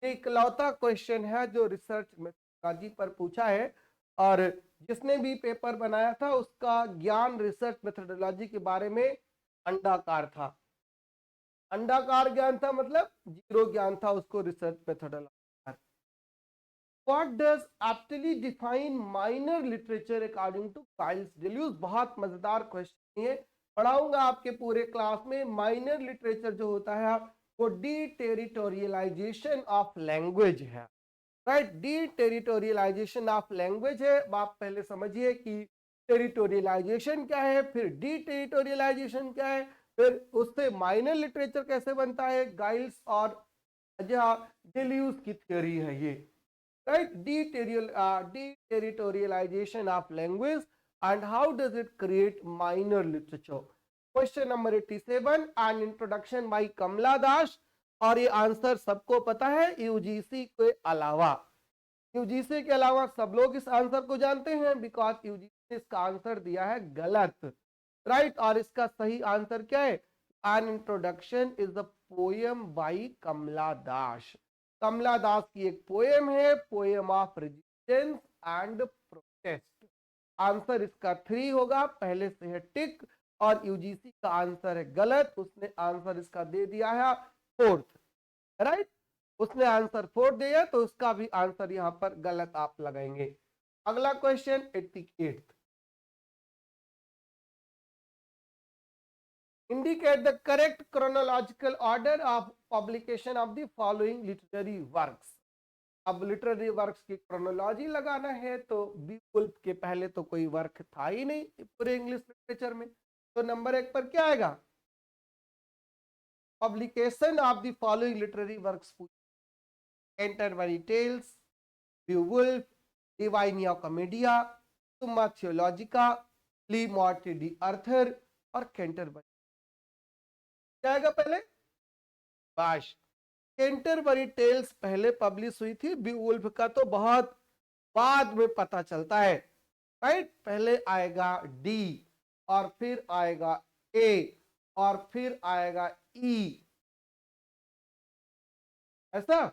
इकलौता क्वेश्चन है जो रिसर्च मेथोडोलॉजी पर पूछा है और जिसने भी पेपर बनाया था उसका ज्ञान रिसर्च मेथोडोलॉजी के बारे में अंडाकार था. अंडाकार ज्ञान था मतलब 0 ज्ञान था उसको research methodology. What does aptly define minor literature according to Giles Deleuze? बहुत मजेदार क्वेश्चन है, पढ़ाऊंगा आपके पूरे क्लास में. माइनर लिटरेचर जो होता है वो डीटेरिटोरियलाइजेशन ऑफ लैंग्वेज है, राइट। डीटेरिटोरियलाइजेशन ऑफ लैंग्वेज है। आप पहले समझिए कि टेरिटोरियलाइजेशन क्या है, फिर डीटेरिटोरियलाइजेशन क्या है, फिर उससे माइनर लिटरेचर कैसे बनता है, गाइल्स और डेल्यूज की थ्योरी है ये, right? Deterritorialization of language and how does it create minor literature? Question number 87, an introduction by कमला दास। और ये आंसर सबको पता है, यूजीसी के अलावा, यूजीसी के अलावा सब लोग इस आंसर को जानते हैं, बिकॉज यूजीसी ने इसका आंसर दिया है गलत, राइट। और इसका सही आंसर क्या है, an introduction is the poem by Kamala Das. Kamala Das की एक पोएम है, poem of resistance and protest. Answer इसका 3 होगा, पहले से है टिक, और यूजीसी का आंसर है गलत, उसने आंसर इसका दे दिया है 4th, राइट। उसने आंसर 4 दिया, तो उसका भी आंसर यहां पर गलत आप लगाएंगे। अगला question 88, indicate the correct chronological order of publication of the following literary works। अब लिटरेरी वर्क्स की क्रोनोलॉजी लगाना है, तो बीवुल्फ के पहले तो कोई वर्क था ही नहीं पूरे इंग्लिश लिटरेचर में, तो नंबर 1 पर क्या आएगा, publication of the following literary works, Canterbury Tales, Beowulf, Divina Commedia, Summa Theologica, Lee मॉर्टे D अर्थर और कैंटरबरी। क्या आएगा पहले, बाश। कैंटरबरी टेल्स पहले पब्लिश हुई थी, बीवुल्फ का तो बहुत बाद में पता चलता है, राइट। पहले आएगा डी, और फिर आएगा ए, और फिर आएगा ई, ऐसा।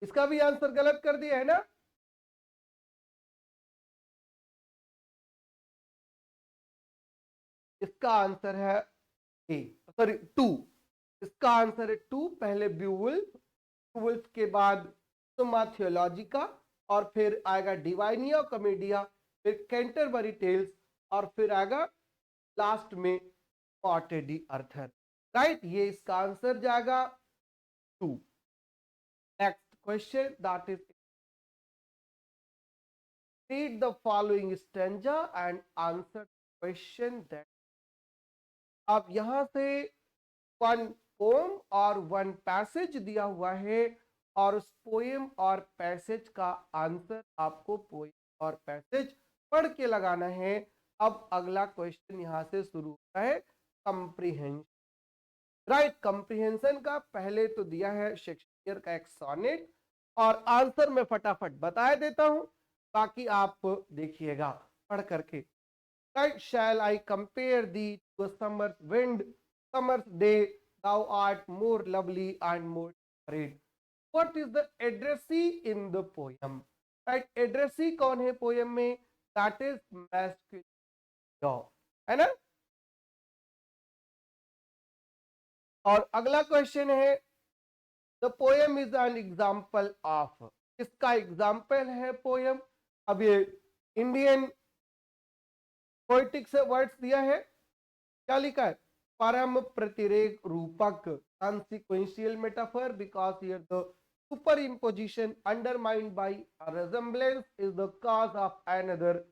इसका भी आंसर गलत कर दिया है ना, इसका आंसर है ए, सॉरी 2, इसका आंसर है 2। पहले बीवुल्फ, बीवुल्फ के बाद सुम्मा थियोलॉजिका, और फिर आएगा डिवाइनिया कॉमेडिया, फिर कैंटरबरी टेल्स, और फिर आएगा लास्ट में मॉर्टे डी अर्थर, राइट। ये इसका आंसर जाएगा 2। Next question, that is read the following stanza and answer question that। अब यहां से 1 पोएम और 1 पैसेज दिया हुआ है, और उस पोएम और पैसेज का आंसर आपको पोएम और पैसेज पढ़ के लगाना है। अब अगला क्वेश्चन यहां से शुरू होता है, कंप्रीहेंशन, राइट। कंप्रीहेंशन का पहले तो दिया है शेक्सपियर का एक सोनेट, और आंसर मैं फटाफट बता देता हूं, बाकी आप देखिएगा पढ़ करके, right. Shall I compare thee to summer wind, summer's day, thou art more lovely and more afraid। What is the addressee in the poem, right? addressee कौन है पोएम में, that is masculine, है ना। और अगला क्वेश्चन है, the poem is an example of, इसका example है पोएम। अब ये इंडियन पोइटिक से वर्ड्स दिया है, क्या लिखा है, परम प्रतिरेक रूपक, consequential metaphor because here the superimposition undermined by a resemblance is the cause of another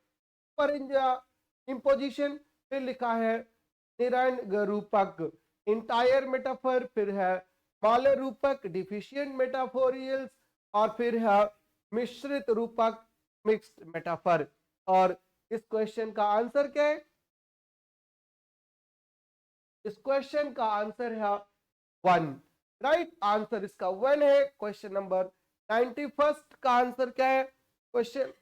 superimposition। फिर लिखा है निरंग रूपक, इंटायर मेटाफर, फिर है माल रूपक, डिफिशियंट मेटाफोरियल्स, और फिर है मिश्रित रूपक, मिक्स्ड मेटाफर। और इस क्वेश्चन का आंसर क्या है, इस क्वेश्चन का आंसर है 1, राइट। आंसर इसका 1 है। क्वेश्चन नंबर 91 का आंसर क्या है, क्वेश्चन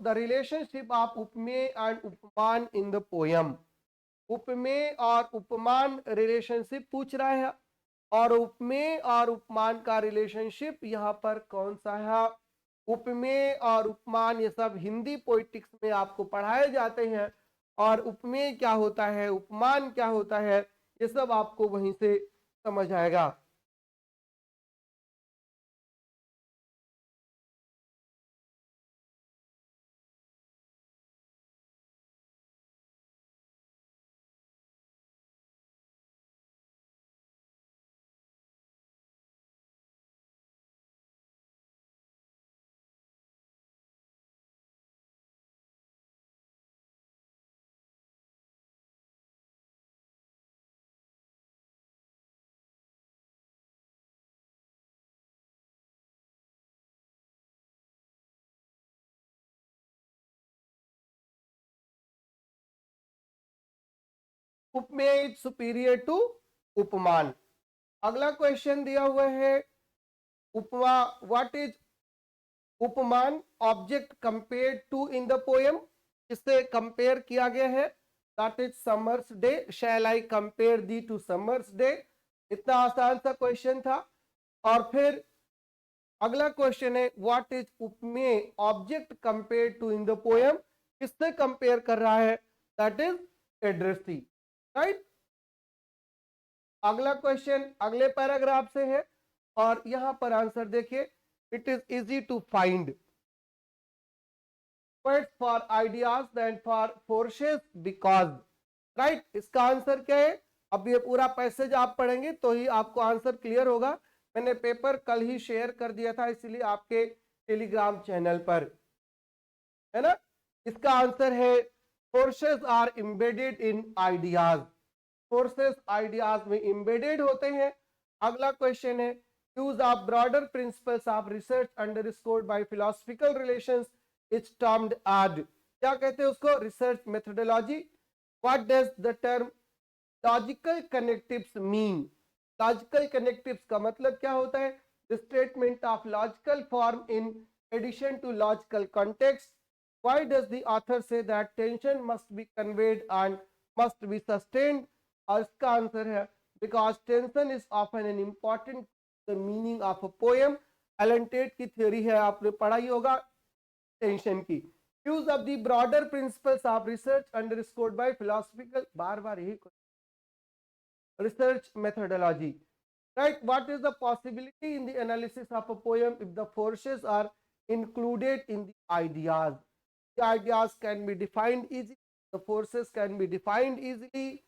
द रिलेशनशिप ऑफ उपमेय एंड उपमान इन द पोयम। उपमेय और उपमान रिलेशनशिप पूछ रहा है, और उपमेय और उपमान का रिलेशनशिप यहाँ पर कौन सा है। उपमेय और उपमान ये सब हिंदी पोइटिक्स में आपको पढ़ाए जाते हैं, और उपमेय क्या होता है, उपमान क्या होता है, ये सब आपको वहीं से समझ आएगा। उपमेय इज सुपीरियर टू उपमान। अगला क्वेश्चन दिया हुआ है उपमा, व्हाट इज उपमान object compare to in the poem, इससे कंपेयर किया गया है, that is summer's day, shall I compare thee to summer's day. इतना आसान सा क्वेश्चन था। और फिर अगला क्वेश्चन है व्हाट इज उपमेय object compare to in the poem, किससे कंपेयर कर रहा है, दैट इज एड्रेसी, राइट। अगला क्वेश्चन अगले पैराग्राफ से है और यहां पर आंसर देखिए, it is easy to find words for ideas than for forces because, right. इसका आंसर क्या है, अब ये पूरा पैसेज आप पढ़ेंगे तो ही आपको आंसर क्लियर होगा। मैंने पेपर कल ही शेयर कर दिया था इसलिए आपके टेलीग्राम चैनल पर, है ना। इसका आंसर है forces are embedded in ideas, forces ideas में एम्बेडेड होते हैं। अगला क्वेश्चन है use of broader principles of research underscored by philosophical relations is termed as, क्या कहते हैं उसको, research methodology. What does the term logical connectives mean, logical connectives का मतलब क्या होता है, the statement of logical form in addition to logical context. Why does the author say that tension must be conveyed and must be sustained? और इसका answer है because tension is often an important the meaning of a poem। Allen Tate की theory है, आपने पढ़ा ही होगा tension की। Use of the broader principles of research underscored by philosophical, बार बार यही research methodology, right। What is the possibility in the analysis of a poem if the forces are included in the ideas, the ideas can be defined easily, the forces can be defined easily,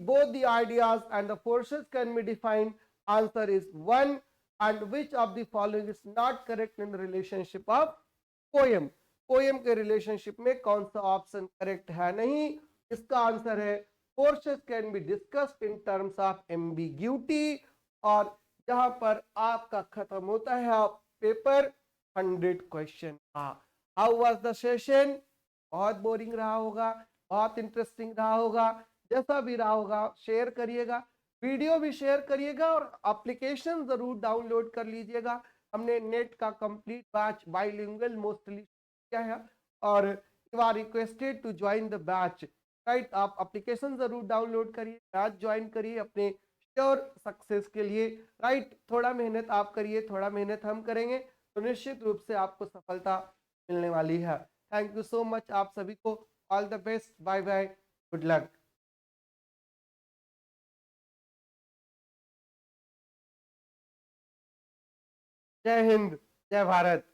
both the ideas and the forces can be defined, answer is 1। and which of the following is not correct in the relationship of poem, poem के relationship में कौन सा option correct है, नहीं। इसका answer है forces can be discussed in terms of ambiguity. और जहां पर आपका खत्म होता है पेपर 100 क्वेश्चन का। हाउ वाज द सेशन, बहुत बोरिंग रहा होगा, बहुत इंटरेस्टिंग रहा होगा, जैसा भी रहा होगा शेयर करिएगा, वीडियो भी शेयर करिएगा और एप्लीकेशन जरूर डाउनलोड कर लीजिएगा। हमने नेट का कंप्लीट बैच बाइलिंगुअल मोस्टली क्या है, और you are requested to join the batch, right. आप एप्लीकेशन जरूर डाउनलोड करिए, बैच ज्वाइन करिए अपने श्योर सक्सेस के लिए, राइट। थोड़ा मेहनत आप करिए, थोड़ा मेहनत हम करेंगे तो निश्चित रूप से आपको सफलता मिलने वाली है। थैंक यू सो मच आप सभी को, all the best, bye bye, good luck. जय हिंद, जय भारत।